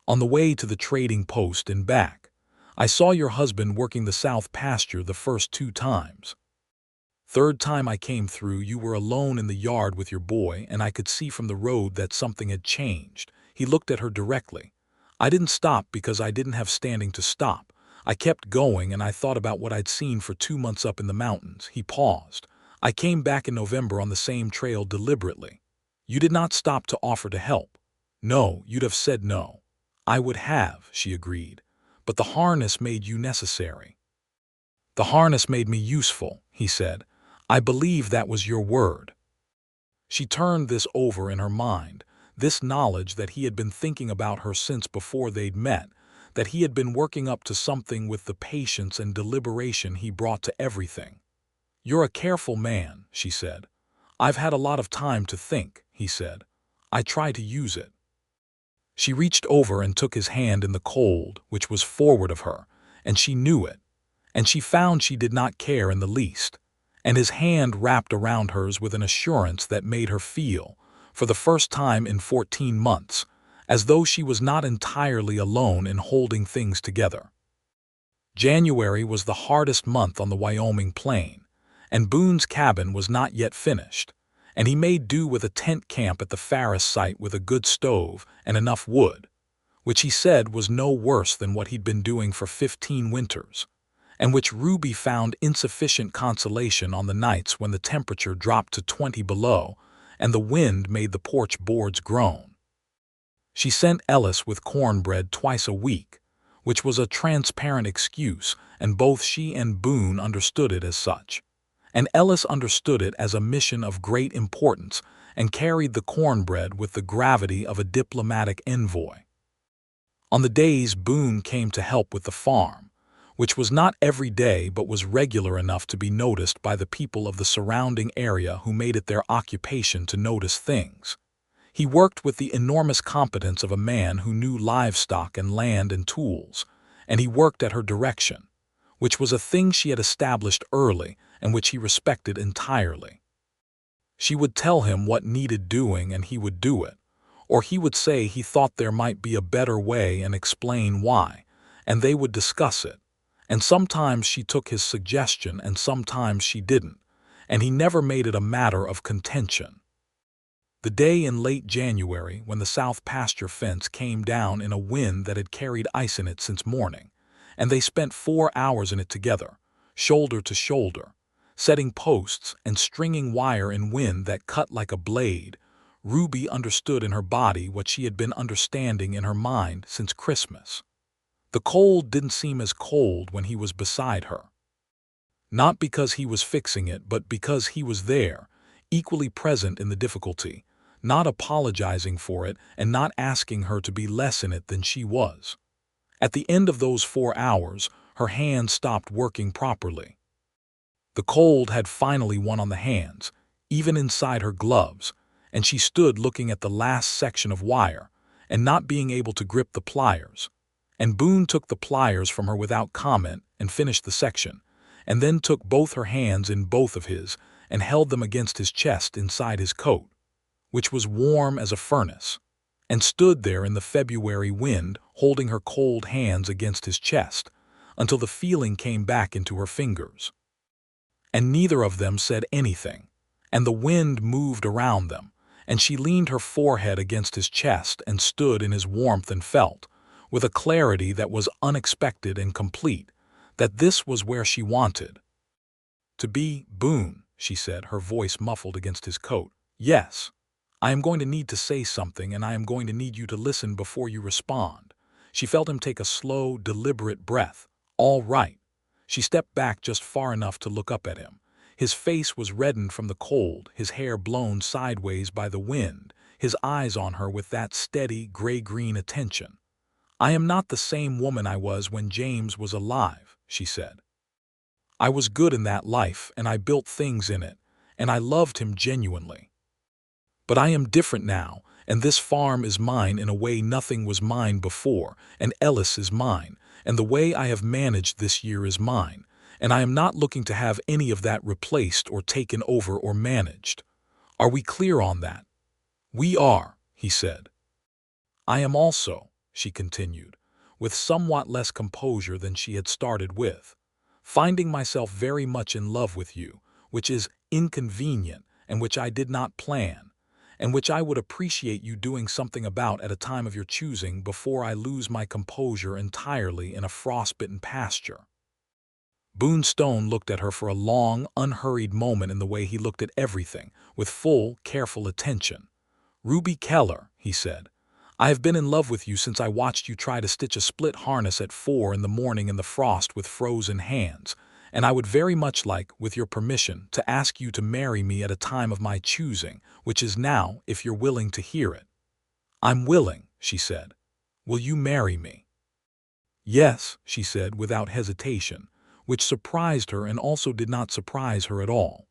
"On the way to the trading post and back. I saw your husband working the south pasture the first 2 times. Third time I came through, you were alone in the yard with your boy, and I could see from the road that something had changed." He looked at her directly. "I didn't stop because I didn't have standing to stop. I kept going, and I thought about what I'd seen for 2 months up in the mountains." He paused. "I came back in November on the same trail deliberately. You did not stop to offer to help. No, you'd have said no." "I would have," she agreed, "but the harness made you necessary." "The harness made me useful," he said. "I believe that was your word." She turned this over in her mind, this knowledge that he had been thinking about her since before they'd met, that he had been working up to something with the patience and deliberation he brought to everything. "You're a careful man," she said. "I've had a lot of time to think," he said. "I try to use it." She reached over and took his hand in the cold, which was forward of her, and she knew it, and she found she did not care in the least, and his hand wrapped around hers with an assurance that made her feel, for the first time in 14 months, as though she was not entirely alone in holding things together. January was the hardest month on the Wyoming plain, and Boone's cabin was not yet finished, and he made do with a tent camp at the Ferris site with a good stove and enough wood, which he said was no worse than what he'd been doing for 15 winters, and which Ruby found insufficient consolation on the nights when the temperature dropped to 20 below and the wind made the porch boards groan. She sent Ellis with cornbread twice a week, which was a transparent excuse, and both she and Boone understood it as such. And Ellis understood it as a mission of great importance, and carried the cornbread with the gravity of a diplomatic envoy. On the days Boone came to help with the farm, which was not every day but was regular enough to be noticed by the people of the surrounding area who made it their occupation to notice things, he worked with the enormous competence of a man who knew livestock and land and tools, and he worked at her direction, which was a thing she had established early and which he respected entirely. She would tell him what needed doing and he would do it, or he would say he thought there might be a better way and explain why, and they would discuss it, and sometimes she took his suggestion and sometimes she didn't, and he never made it a matter of contention. The day in late January when the south pasture fence came down in a wind that had carried ice in it since morning, and they spent 4 hours in it together, shoulder to shoulder, setting posts and stringing wire in wind that cut like a blade, Ruby understood in her body what she had been understanding in her mind since Christmas. The cold didn't seem as cold when he was beside her. Not because he was fixing it, but because he was there, equally present in the difficulty, not apologizing for it and not asking her to be less in it than she was. At the end of those 4 hours, her hands stopped working properly. The cold had finally won on the hands, even inside her gloves, and she stood looking at the last section of wire and not being able to grip the pliers. And Boone took the pliers from her without comment and finished the section, and then took both her hands in both of his and held them against his chest inside his coat, which was warm as a furnace, and stood there in the February wind holding her cold hands against his chest until the feeling came back into her fingers. And neither of them said anything, and the wind moved around them, and she leaned her forehead against his chest and stood in his warmth and felt, with a clarity that was unexpected and complete, that this was where she wanted to be. "Boone," she said, her voice muffled against his coat. "Yes. I am going to need to say something, and I am going to need you to listen before you respond." She felt him take a slow, deliberate breath. "All right." She stepped back just far enough to look up at him. His face was reddened from the cold, his hair blown sideways by the wind, his eyes on her with that steady, gray-green attention. "I am not the same woman I was when James was alive," she said. "I was good in that life, and I built things in it, and I loved him genuinely. But I am different now, and this farm is mine in a way nothing was mine before, and Ellis is mine, and the way I have managed this year is mine, and I am not looking to have any of that replaced or taken over or managed. Are we clear on that?" "We are," he said. "I am also," she continued, with somewhat less composure than she had started with, "finding myself very much in love with you, which is inconvenient and which I did not plan, and which I would appreciate you doing something about at a time of your choosing before I lose my composure entirely in a frostbitten pasture." Boone Stone looked at her for a long, unhurried moment in the way he looked at everything, with full, careful attention. "Ruby Keller," he said, "I have been in love with you since I watched you try to stitch a split harness at 4 in the morning in the frost with frozen hands, and I would very much like, with your permission, to ask you to marry me at a time of my choosing, which is now, if you're willing to hear it." "I'm willing," she said. "Will you marry me?" "Yes," she said without hesitation, which surprised her and also did not surprise her at all.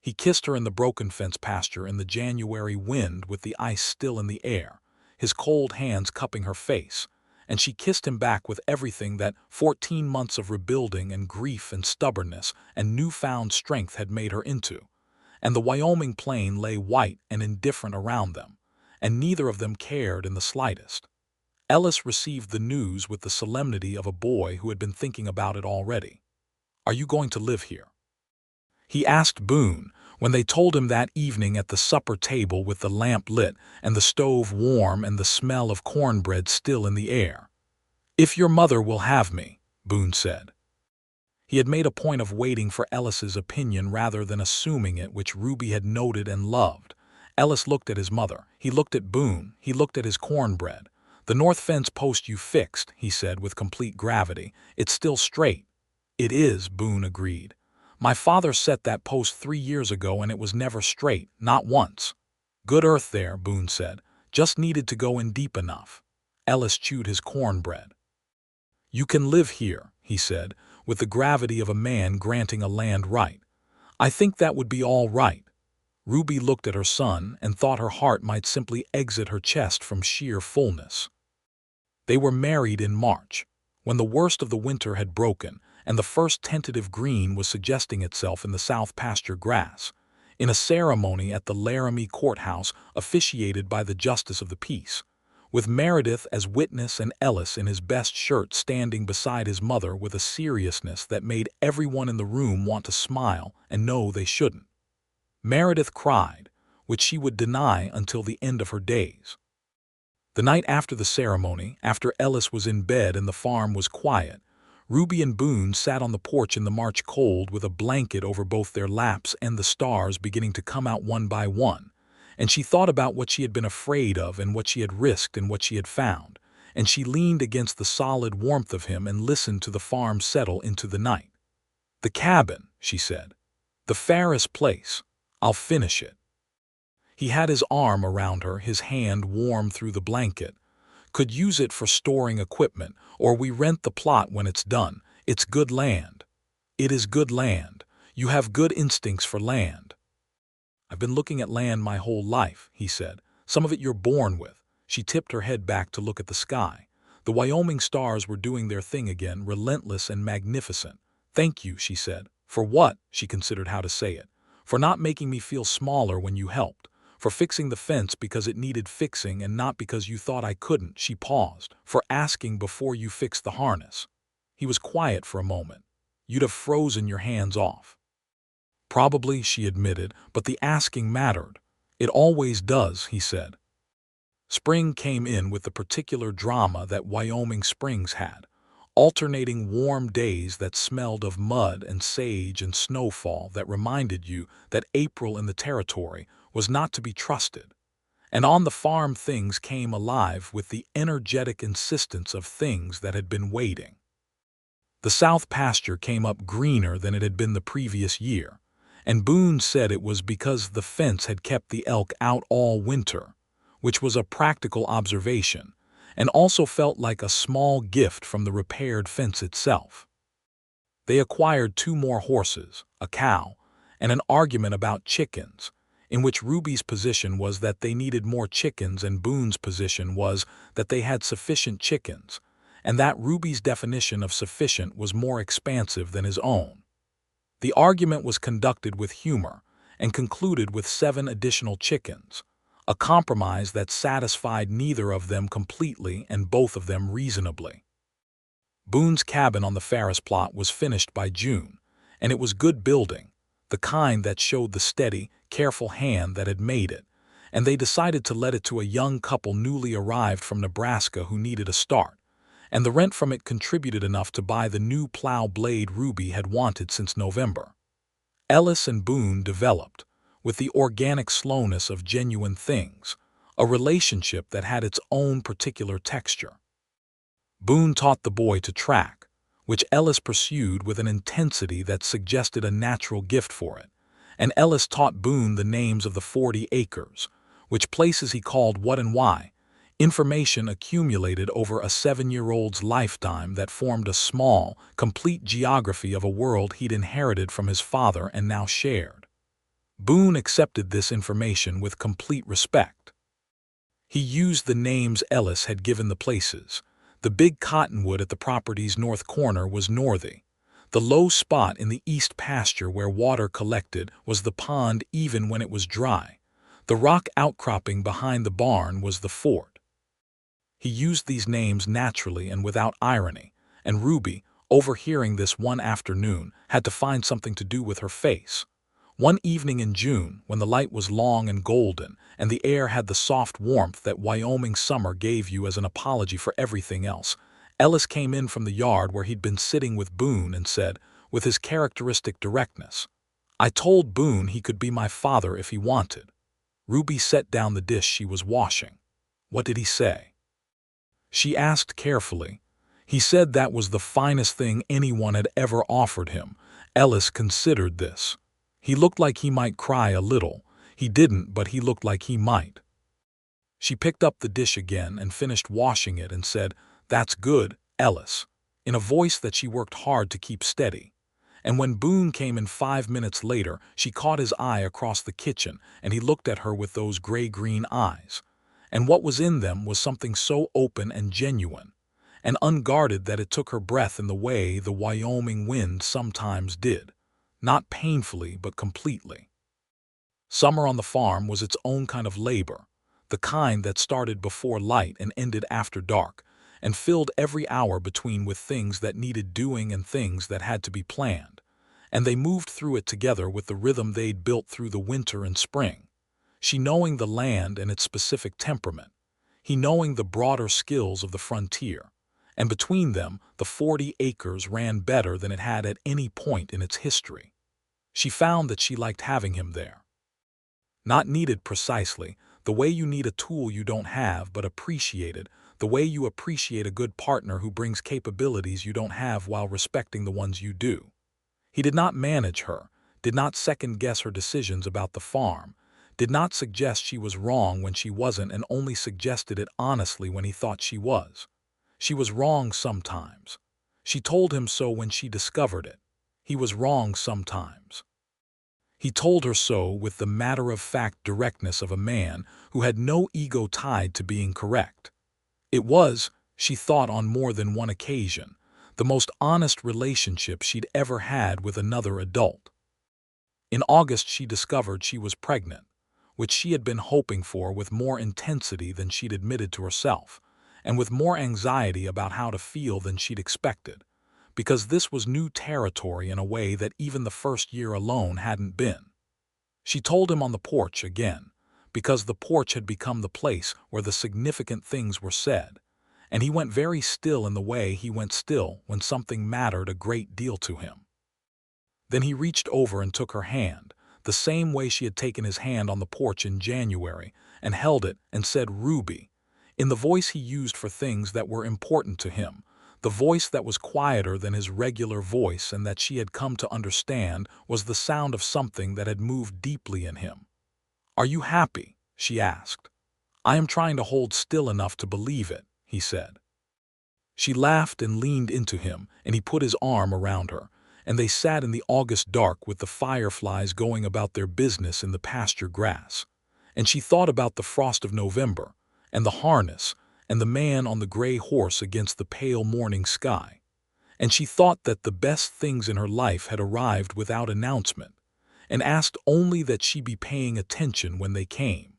He kissed her in the broken fence pasture in the January wind with the ice still in the air, his cold hands cupping her face, and she kissed him back with everything that 14 months of rebuilding and grief and stubbornness and newfound strength had made her into, and the Wyoming plain lay white and indifferent around them, and neither of them cared in the slightest. Ellis received the news with the solemnity of a boy who had been thinking about it already. "Are you going to live here?" he asked Boone, when they told him that evening at the supper table with the lamp lit and the stove warm and the smell of cornbread still in the air. "If your mother will have me," Boone said. He had made a point of waiting for Ellis's opinion rather than assuming it, which Ruby had noted and loved. Ellis looked at his mother. He looked at Boone. He looked at his cornbread. "The north fence post you fixed," he said with complete gravity. "It's still straight." "It is," Boone agreed. "My father set that post 3 years ago and it was never straight, not once." Good earth there, Boone said. Just needed to go in deep enough. Ellis chewed his cornbread. You can live here, he said, with the gravity of a man granting a land right. I think that would be all right. Ruby looked at her son and thought her heart might simply exit her chest from sheer fullness. They were married in March, when the worst of the winter had broken and the first tentative green was suggesting itself in the south pasture grass, in a ceremony at the Laramie courthouse officiated by the Justice of the Peace, with Meredith as witness and Ellis in his best shirt standing beside his mother with a seriousness that made everyone in the room want to smile and know they shouldn't. Meredith cried, which she would deny until the end of her days. The night after the ceremony, after Ellis was in bed and the farm was quiet, Ruby and Boone sat on the porch in the March cold with a blanket over both their laps and the stars beginning to come out one by one, and she thought about what she had been afraid of and what she had risked and what she had found, and she leaned against the solid warmth of him and listened to the farm settle into the night. "The cabin," she said. "The Ferris place. I'll finish it." He had his arm around her, his hand warm through the blanket. "Could use it for storing equipment, or we rent the plot when it's done. It's good land." "It is good land. You have good instincts for land." "I've been looking at land my whole life," he said. "Some of it you're born with." She tipped her head back to look at the sky. The Wyoming stars were doing their thing again, relentless and magnificent. "Thank you," she said. "For what?" She considered how to say it. "For not making me feel smaller when you helped. For fixing the fence because it needed fixing and not because you thought I couldn't." She paused. "For asking before you fixed the harness." He was quiet for a moment. "You'd have frozen your hands off." "Probably," she admitted, "but the asking mattered." "It always does," he said. Spring came in with the particular drama that Wyoming springs had. Alternating warm days that smelled of mud and sage and snowfall that reminded you that April in the territory was not to be trusted. And on the farm things came alive with the energetic insistence of things that had been waiting. The south pasture came up greener than it had been the previous year, and Boone said it was because the fence had kept the elk out all winter, which was a practical observation, and also felt like a small gift from the repaired fence itself. They acquired 2 more horses, a cow, and an argument about chickens, in which Ruby's position was that they needed more chickens and Boone's position was that they had sufficient chickens, and that Ruby's definition of sufficient was more expansive than his own. The argument was conducted with humor and concluded with 7 additional chickens, a compromise that satisfied neither of them completely and both of them reasonably. Boone's cabin on the Ferris plot was finished by June, and it was good building, the kind that showed the steady, careful hand that had made it, and they decided to let it to a young couple newly arrived from Nebraska who needed a start, and the rent from it contributed enough to buy the new plow blade Ruby had wanted since November. Ellis and Boone developed, with the organic slowness of genuine things, a relationship that had its own particular texture. Boone taught the boy to track, which Ellis pursued with an intensity that suggested a natural gift for it, and Ellis taught Boone the names of the 40 acres, which places he called what and why, information accumulated over a 7-year-old's lifetime that formed a small, complete geography of a world he'd inherited from his father and now shared. Boone accepted this information with complete respect. He used the names Ellis had given the places. The big cottonwood at the property's north corner was Northy. The low spot in the east pasture where water collected was the pond even when it was dry. The rock outcropping behind the barn was the fort. He used these names naturally and without irony, and Ruby, overhearing this one afternoon, had to find something to do with her face. One evening in June, when the light was long and golden, and the air had the soft warmth that Wyoming summer gave you as an apology for everything else, Ellis came in from the yard where he'd been sitting with Boone and said, with his characteristic directness, "I told Boone he could be my father if he wanted." Ruby set down the dish she was washing. "What did he say?" She asked carefully. "He said that was the finest thing anyone had ever offered him." Ellis considered this. "He looked like he might cry a little. He didn't, but he looked like he might. She picked up the dish again and finished washing it and said, "That's good, Ellis," in a voice that she worked hard to keep steady. And when Boone came in 5 minutes later, she caught his eye across the kitchen, and he looked at her with those gray-green eyes. And what was in them was something so open and genuine and unguarded that it took her breath in the way the Wyoming wind sometimes did. Not painfully, but completely. Summer on the farm was its own kind of labor, the kind that started before light and ended after dark, and filled every hour between with things that needed doing and things that had to be planned. And they moved through it together with the rhythm they'd built through the winter and spring. She knowing the land and its specific temperament, he knowing the broader skills of the frontier, and between them the 40 acres ran better than it had at any point in its history. She found that she liked having him there. Not needed precisely, the way you need a tool you don't have, but appreciated, the way you appreciate a good partner who brings capabilities you don't have while respecting the ones you do. He did not manage her, did not second-guess her decisions about the farm, did not suggest she was wrong when she wasn't, and only suggested it honestly when he thought she was. She was wrong sometimes. She told him so when she discovered it. He was wrong sometimes. He told her so with the matter-of-fact directness of a man who had no ego tied to being correct. It was, she thought on more than one occasion, the most honest relationship she'd ever had with another adult. In August she discovered she was pregnant, which she had been hoping for with more intensity than she'd admitted to herself, and with more anxiety about how to feel than she'd expected, because this was new territory in a way that even the first year alone hadn't been. She told him on the porch again, because the porch had become the place where the significant things were said, and he went very still in the way he went still when something mattered a great deal to him. Then he reached over and took her hand, the same way she had taken his hand on the porch in January, and held it and said, "Ruby," in the voice he used for things that were important to him, the voice that was quieter than his regular voice and that she had come to understand was the sound of something that had moved deeply in him. "Are you happy?" she asked. "I am trying to hold still enough to believe it," he said. She laughed and leaned into him, and he put his arm around her, and they sat in the August dark with the fireflies going about their business in the pasture grass. And she thought about the frost of November, and the harness, and the man on the gray horse against the pale morning sky. And she thought that the best things in her life had arrived without announcement, and asked only that she be paying attention when they came.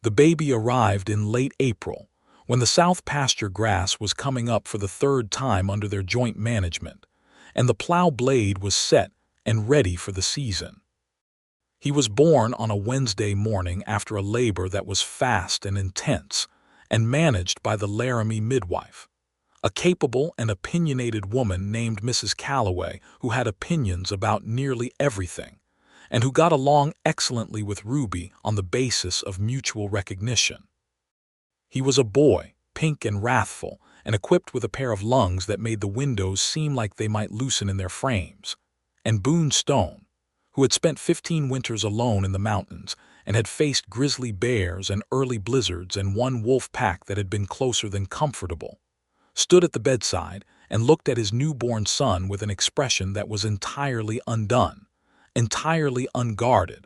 The baby arrived in late April, when the south pasture grass was coming up for the third time under their joint management, and the plow blade was set and ready for the season. He was born on a Wednesday morning after a labor that was fast and intense, and managed by the Laramie midwife, a capable and opinionated woman named Mrs. Calloway who had opinions about nearly everything, and who got along excellently with Ruby on the basis of mutual recognition. He was a boy, pink and wrathful, and equipped with a pair of lungs that made the windows seem like they might loosen in their frames. And Boone Stone, who had spent 15 winters alone in the mountains and had faced grizzly bears and early blizzards and one wolf pack that had been closer than comfortable, stood at the bedside and looked at his newborn son with an expression that was entirely undone, entirely unguarded,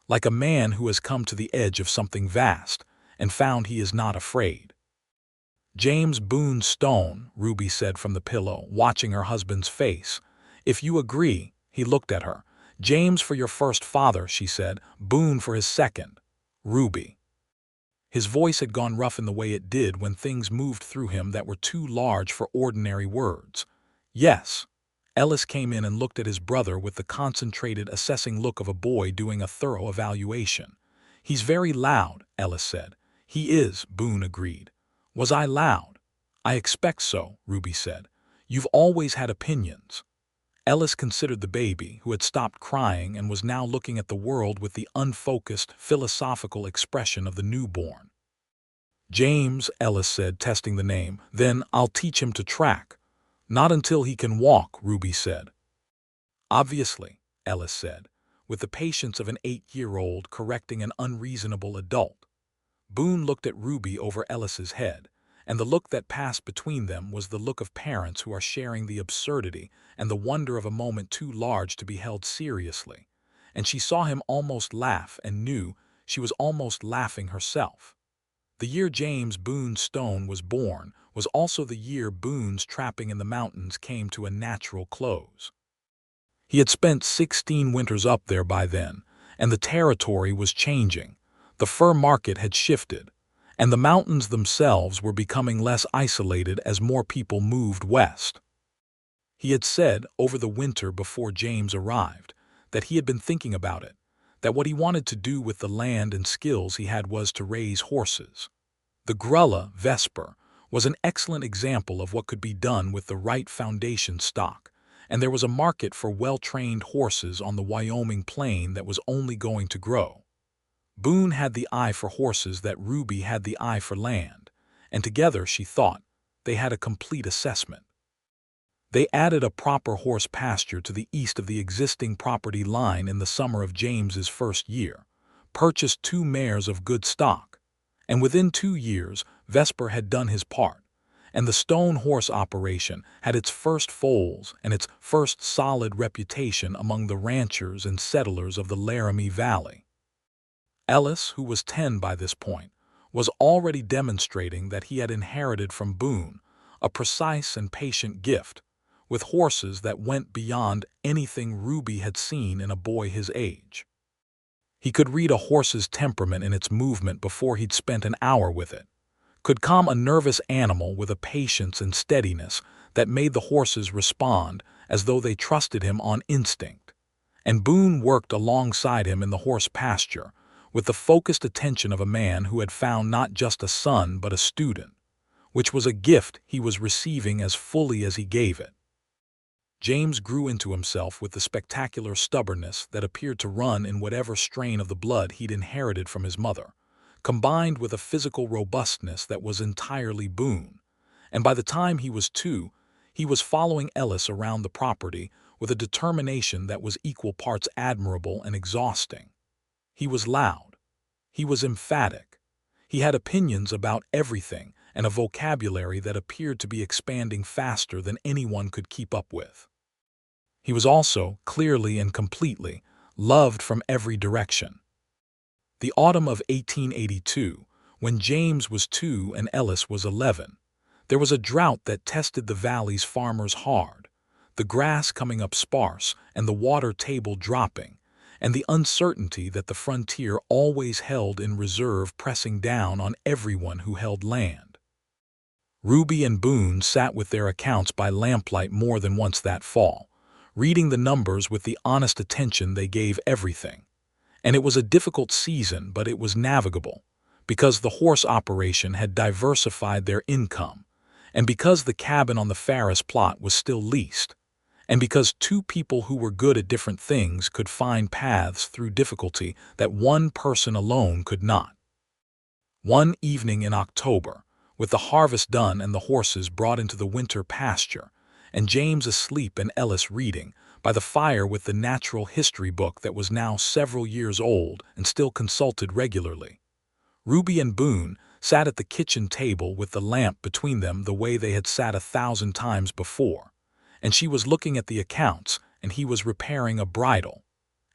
like a man who has come to the edge of something vast and found he is not afraid. "James Boone Stone," Ruby said from the pillow, watching her husband's face. "If you agree," he looked at her. "James for your first father," she said, "Boone for his second. Ruby." His voice had gone rough in the way it did when things moved through him that were too large for ordinary words. "Yes." Ellis came in and looked at his brother with the concentrated, assessing look of a boy doing a thorough evaluation. "He's very loud," Ellis said. "He is," Boone agreed. "Was I loud?" "I expect so," Ruby said. "You've always had opinions." Ellis considered the baby, who had stopped crying and was now looking at the world with the unfocused, philosophical expression of the newborn. "James," Ellis said, testing the name, "then I'll teach him to track." "Not until he can walk," Ruby said. "Obviously," Ellis said. with the patience of an 8-year-old correcting an unreasonable adult. Boone looked at Ruby over Ellis's head, and the look that passed between them was the look of parents who are sharing the absurdity and the wonder of a moment too large to be held seriously. And she saw him almost laugh and knew she was almost laughing herself. The year James Boone Stone was born was also the year Boone's trapping in the mountains came to a natural close. He had spent 16 winters up there by then, and the territory was changing. The fur market had shifted, and the mountains themselves were becoming less isolated as more people moved west. He had said, over the winter before James arrived, that he had been thinking about it, that what he wanted to do with the land and skills he had was to raise horses. The Grulla Vesper was an excellent example of what could be done with the right foundation stock, and there was a market for well-trained horses on the Wyoming plain that was only going to grow. Boone had the eye for horses that Ruby had the eye for land, and together, she thought, they had a complete assessment. They added a proper horse pasture to the east of the existing property line in the summer of James's first year, purchased 2 mares of good stock, and within 2 years Vesper had done his part, and the Stone horse operation had its first foals and its first solid reputation among the ranchers and settlers of the Laramie Valley. Ellis, who was 10 by this point, was already demonstrating that he had inherited from Boone a precise and patient gift, with horses that went beyond anything Ruby had seen in a boy his age. He could read a horse's temperament in its movement before he'd spent an hour with it, could calm a nervous animal with a patience and steadiness that made the horses respond as though they trusted him on instinct. And Boone worked alongside him in the horse pasture with the focused attention of a man who had found not just a son but a student, which was a gift he was receiving as fully as he gave it. James grew into himself with the spectacular stubbornness that appeared to run in whatever strain of the blood he'd inherited from his mother, combined with a physical robustness that was entirely Boone, and by the time he was 2, he was following Ellis around the property with a determination that was equal parts admirable and exhausting. He was loud. He was emphatic. He had opinions about everything and a vocabulary that appeared to be expanding faster than anyone could keep up with. He was also, clearly and completely, loved from every direction. The autumn of 1882, when James was 2 and Ellis was 11, there was a drought that tested the valley's farmers hard, the grass coming up sparse and the water table dropping, and the uncertainty that the frontier always held in reserve pressing down on everyone who held land. Ruby and Boone sat with their accounts by lamplight more than once that fall, reading the numbers with the honest attention they gave everything. And it was a difficult season, but it was navigable, because the horse operation had diversified their income, and because the cabin on the Ferris plot was still leased, and because 2 people who were good at different things could find paths through difficulty that one person alone could not. One evening in October, with the harvest done and the horses brought into the winter pasture, and James asleep and Ellis reading, by the fire with the natural history book that was now several years old and still consulted regularly, Ruby and Boone sat at the kitchen table with the lamp between them the way they had sat 1,000 times before, and she was looking at the accounts and he was repairing a bridle,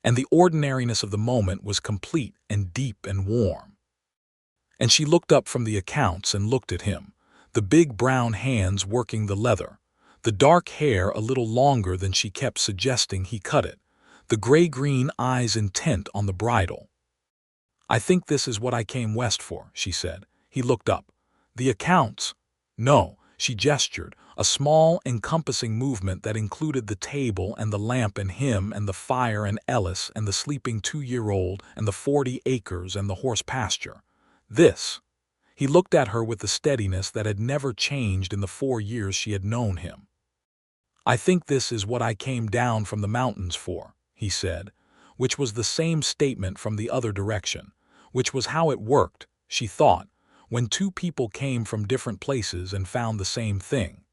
and the ordinariness of the moment was complete and deep and warm. And she looked up from the accounts and looked at him, the big brown hands working the leather, the dark hair a little longer than she kept suggesting he cut it, the gray-green eyes intent on the bridle. "I think this is what I came west for," she said. He looked up. "The accounts?" "No," she gestured, a small, encompassing movement that included the table and the lamp and him and the fire and Ellis and the sleeping 2-year-old and the 40 acres and the horse pasture. "This." He looked at her with the steadiness that had never changed in the 4 years she had known him. "I think this is what I came down from the mountains for," he said, which was the same statement from the other direction, which was how it worked, she thought, when 2 people came from different places and found the same thing.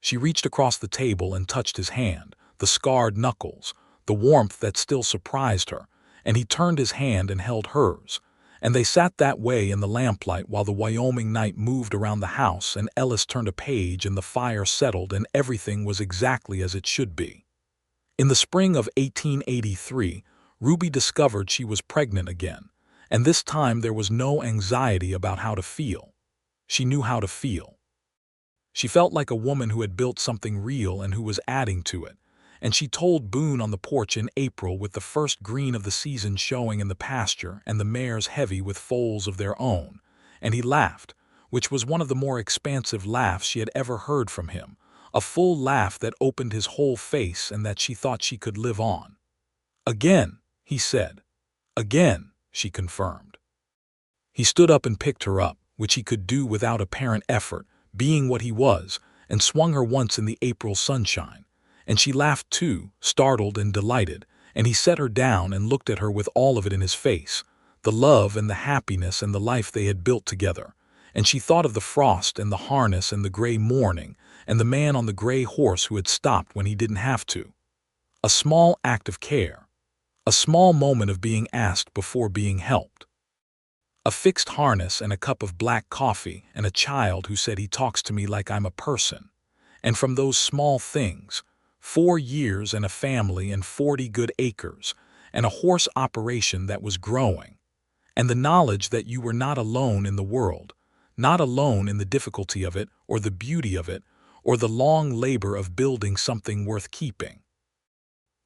She reached across the table and touched his hand, the scarred knuckles, the warmth that still surprised her, and he turned his hand and held hers, and they sat that way in the lamplight while the Wyoming night moved around the house and Ellis turned a page and the fire settled and everything was exactly as it should be. In the spring of 1883, Ruby discovered she was pregnant again, and this time there was no anxiety about how to feel. She knew how to feel. She felt like a woman who had built something real and who was adding to it, and she told Boone on the porch in April with the first green of the season showing in the pasture and the mares heavy with foals of their own, and he laughed, which was one of the more expansive laughs she had ever heard from him, a full laugh that opened his whole face and that she thought she could live on. "Again," he said. "Again," she confirmed. He stood up and picked her up, which he could do without apparent effort, being what he was, and swung her once in the April sunshine. And she laughed too, startled and delighted, and he set her down and looked at her with all of it in his face, the love and the happiness and the life they had built together. And she thought of the frost and the harness and the gray morning, and the man on the gray horse who had stopped when he didn't have to. A small act of care. A small moment of being asked before being helped. A fixed harness and a cup of black coffee and a child who said he talks to me like I'm a person. And from those small things, 4 years and a family and 40 good acres, and a horse operation that was growing, and the knowledge that you were not alone in the world, not alone in the difficulty of it or the beauty of it or the long labor of building something worth keeping.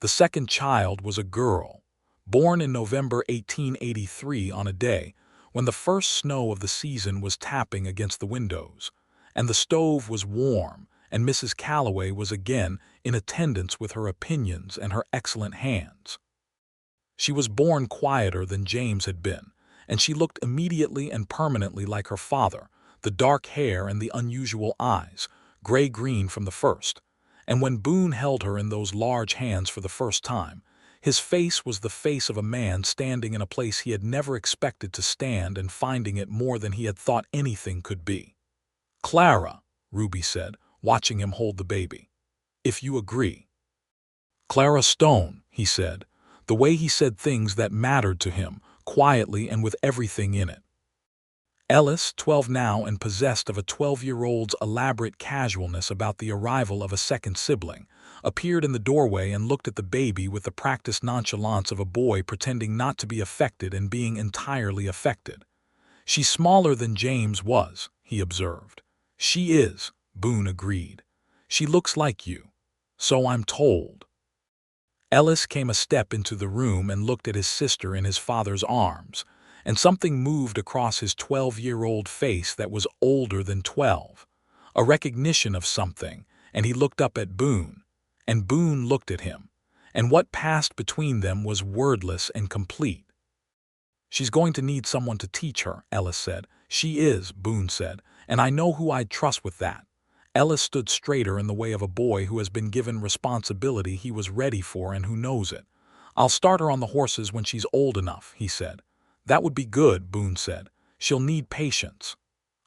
The second child was a girl, born in November 1883 on a day when the first snow of the season was tapping against the windows, and the stove was warm, and Mrs. Calloway was again in attendance with her opinions and her excellent hands. She was born quieter than James had been, and she looked immediately and permanently like her father, the dark hair and the unusual eyes, gray-green from the first. And when Boone held her in those large hands for the first time, his face was the face of a man standing in a place he had never expected to stand and finding it more than he had thought anything could be. "Clara," Ruby said, watching him hold the baby. "If you agree." "Clara Stone," he said, the way he said things that mattered to him, quietly and with everything in it. Ellis, 12 now and possessed of a 12-year-old's elaborate casualness about the arrival of a second sibling, appeared in the doorway and looked at the baby with the practiced nonchalance of a boy pretending not to be affected and being entirely affected. "She's smaller than James was," he observed. "She is," Boone agreed. "She looks like you. So I'm told." Ellis came a step into the room and looked at his sister in his father's arms, and something moved across his 12-year-old face that was older than 12. A recognition of something, and he looked up at Boone, and Boone looked at him, and what passed between them was wordless and complete. "She's going to need someone to teach her," Ellis said. "She is," Boone said, "and I know who I'd trust with that." Ellis stood straighter in the way of a boy who has been given responsibility he was ready for and who knows it. "I'll start her on the horses when she's old enough," he said. "That would be good," Boone said. "She'll need patience."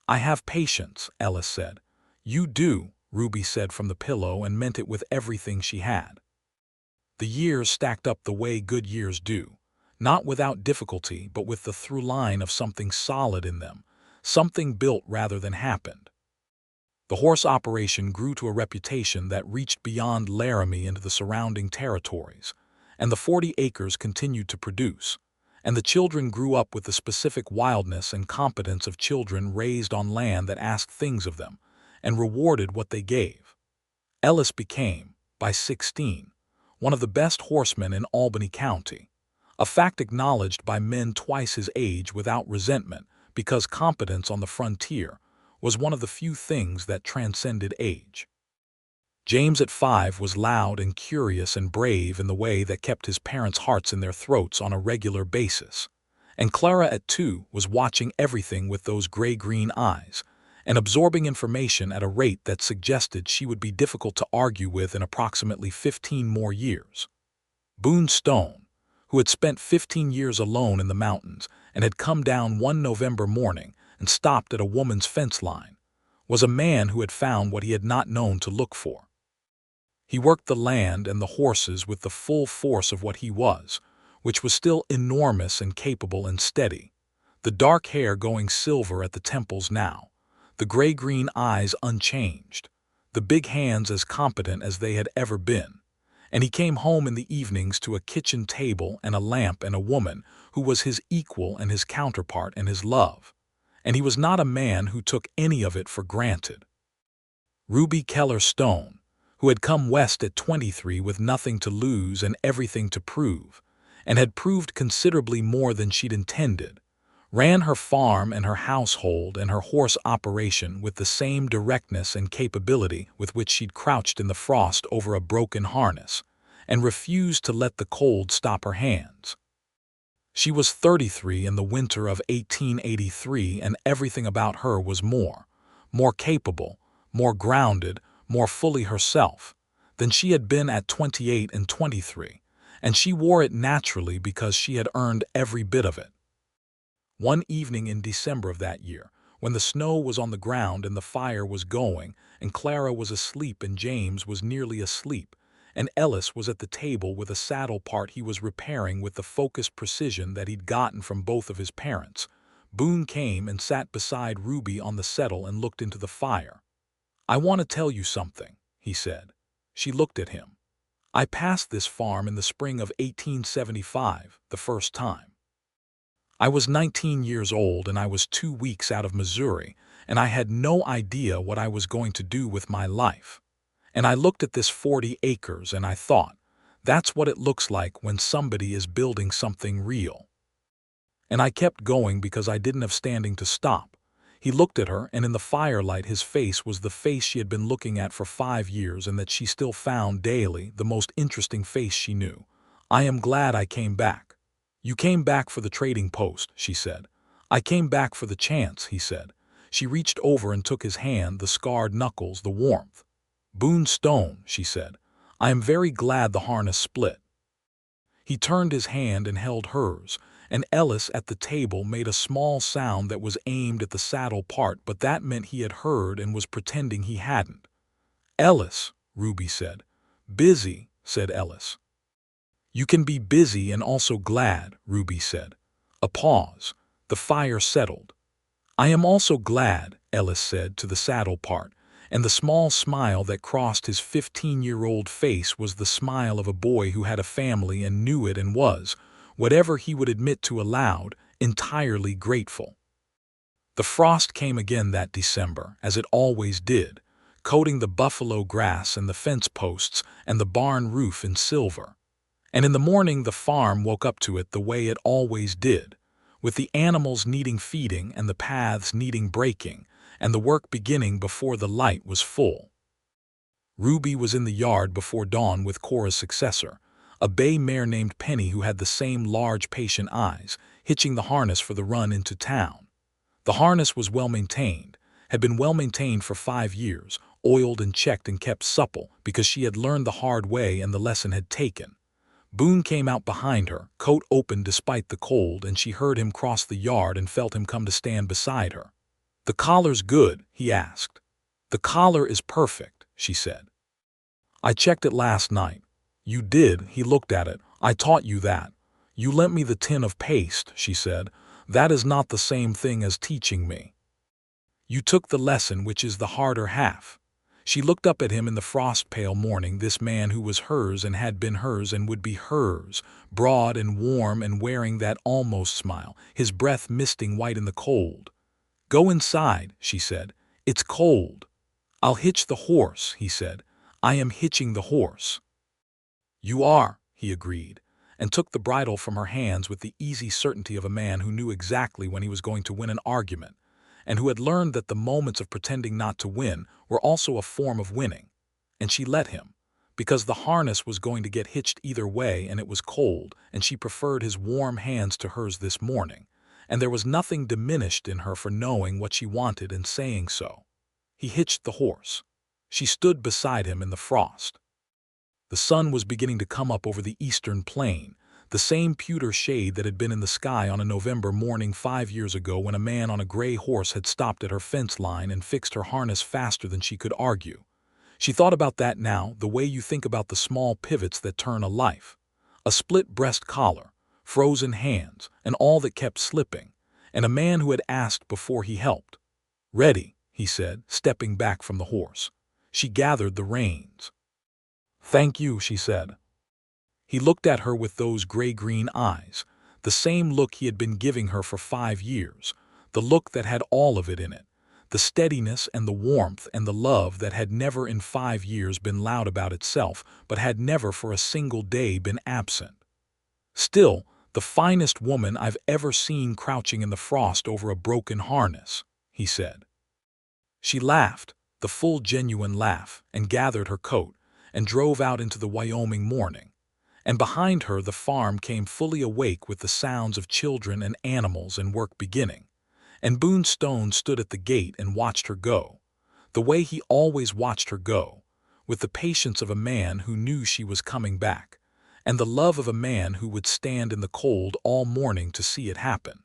"I have patience," Ellis said. "You do," Ruby said from the pillow and meant it with everything she had. The years stacked up the way good years do, not without difficulty but with the through line of something solid in them, something built rather than happened. The horse operation grew to a reputation that reached beyond Laramie into the surrounding territories, and the 40 acres continued to produce, and the children grew up with the specific wildness and competence of children raised on land that asked things of them, and rewarded what they gave. Ellis became, by 16, one of the best horsemen in Albany County, a fact acknowledged by men twice his age without resentment because competence on the frontier was one of the few things that transcended age. James at 5 was loud and curious and brave in the way that kept his parents' hearts in their throats on a regular basis, and Clara at 2 was watching everything with those gray-green eyes and absorbing information at a rate that suggested she would be difficult to argue with in approximately 15 more years. Boone Stone, who had spent 15 years alone in the mountains and had come down one November morning and stopped at a woman's fence line, was a man who had found what he had not known to look for. He worked the land and the horses with the full force of what he was, which was still enormous and capable and steady, the dark hair going silver at the temples now, the gray-green eyes unchanged, the big hands as competent as they had ever been. And he came home in the evenings to a kitchen table and a lamp and a woman who was his equal and his counterpart and his love. And he was not a man who took any of it for granted. Ruby Keller Stone, who had come west at 23 with nothing to lose and everything to prove, and had proved considerably more than she'd intended, ran her farm and her household and her horse operation with the same directness and capability with which she'd crouched in the frost over a broken harness, and refused to let the cold stop her hands. She was 33 in the winter of 1883, and everything about her was more capable, more grounded, more fully herself, than she had been at 28 and 23, and she wore it naturally because she had earned every bit of it. One evening in December of that year, when the snow was on the ground and the fire was going, and Clara was asleep and James was nearly asleep, and Ellis was at the table with a saddle part he was repairing with the focused precision that he'd gotten from both of his parents, Boone came and sat beside Ruby on the settle and looked into the fire. "I want to tell you something," he said. She looked at him. "I passed this farm in the spring of 1875, the first time. I was 19 years old and I was 2 weeks out of Missouri, and I had no idea what I was going to do with my life. And I looked at this 40 acres and I thought, that's what it looks like when somebody is building something real. And I kept going because I didn't have standing to stop." He looked at her, and in the firelight his face was the face she had been looking at for 5 years and that she still found daily the most interesting face she knew. "I am glad I came back." "You came back for the trading post," she said. "I came back for the chance," he said. She reached over and took his hand, the scarred knuckles, the warmth. "Boone Stone," she said, "I am very glad the harness split." He turned his hand and held hers, and Ellis at the table made a small sound that was aimed at the saddle part, but that meant he had heard and was pretending he hadn't. "Ellis," Ruby said. "Busy," said Ellis. "You can be busy and also glad," Ruby said. A pause. The fire settled. "I am also glad," Ellis said to the saddle part, and the small smile that crossed his 15-year-old face was the smile of a boy who had a family and knew it and was, whatever he would admit to aloud, entirely grateful. The frost came again that December, as it always did, coating the buffalo grass and the fence posts and the barn roof in silver. And in the morning the farm woke up to it the way it always did, with the animals needing feeding and the paths needing breaking, and the work beginning before the light was full. Ruby was in the yard before dawn with Cora's successor, a bay mare named Penny who had the same large patient eyes, hitching the harness for the run into town. The harness was well maintained, had been well maintained for 5 years, oiled and checked and kept supple because she had learned the hard way and the lesson had taken. Boone came out behind her, coat open despite the cold, and she heard him cross the yard and felt him come to stand beside her. "The collar's good?" he asked. "The collar is perfect," she said. "I checked it last night." "You did?" He looked at it. "I taught you that." "You lent me the tin of paste," she said. "That is not the same thing as teaching me." "You took the lesson, which is the harder half." She looked up at him in the frost-pale morning, this man who was hers and had been hers and would be hers, broad and warm and wearing that almost smile, his breath misting white in the cold. "Go inside," she said. "It's cold." "I'll hitch the horse," he said. "I am hitching the horse." "You are," he agreed, and took the bridle from her hands with the easy certainty of a man who knew exactly when he was going to win an argument, and who had learned that the moments of pretending not to win were also a form of winning. And she let him, because the harness was going to get hitched either way and it was cold, and she preferred his warm hands to hers this morning, and there was nothing diminished in her for knowing what she wanted and saying so. He hitched the horse. She stood beside him in the frost. The sun was beginning to come up over the eastern plain, the same pewter shade that had been in the sky on a November morning 5 years ago when a man on a gray horse had stopped at her fence line and fixed her harness faster than she could argue. She thought about that now, the way you think about the small pivots that turn a life. A split breast collar, frozen hands, and all that kept slipping, and a man who had asked before he helped. "Ready," he said, stepping back from the horse. She gathered the reins. "Thank you," she said. He looked at her with those gray-green eyes, the same look he had been giving her for 5 years, the look that had all of it in it, the steadiness and the warmth and the love that had never in 5 years been loud about itself, but had never for a single day been absent. "Still, the finest woman I've ever seen crouching in the frost over a broken harness," he said. She laughed, the full genuine laugh, and gathered her coat, and drove out into the Wyoming morning. And behind her the farm came fully awake with the sounds of children and animals and work beginning. And Boone Stone stood at the gate and watched her go, the way he always watched her go, with the patience of a man who knew she was coming back, and the love of a man who would stand in the cold all morning to see it happen.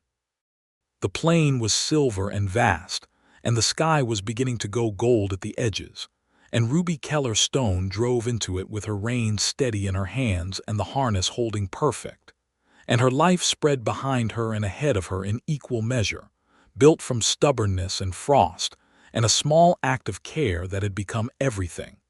The plain was silver and vast, and the sky was beginning to go gold at the edges, and Ruby Keller Stone drove into it with her reins steady in her hands and the harness holding perfect. And her life spread behind her and ahead of her in equal measure, built from stubbornness and frost, and a small act of care that had become everything.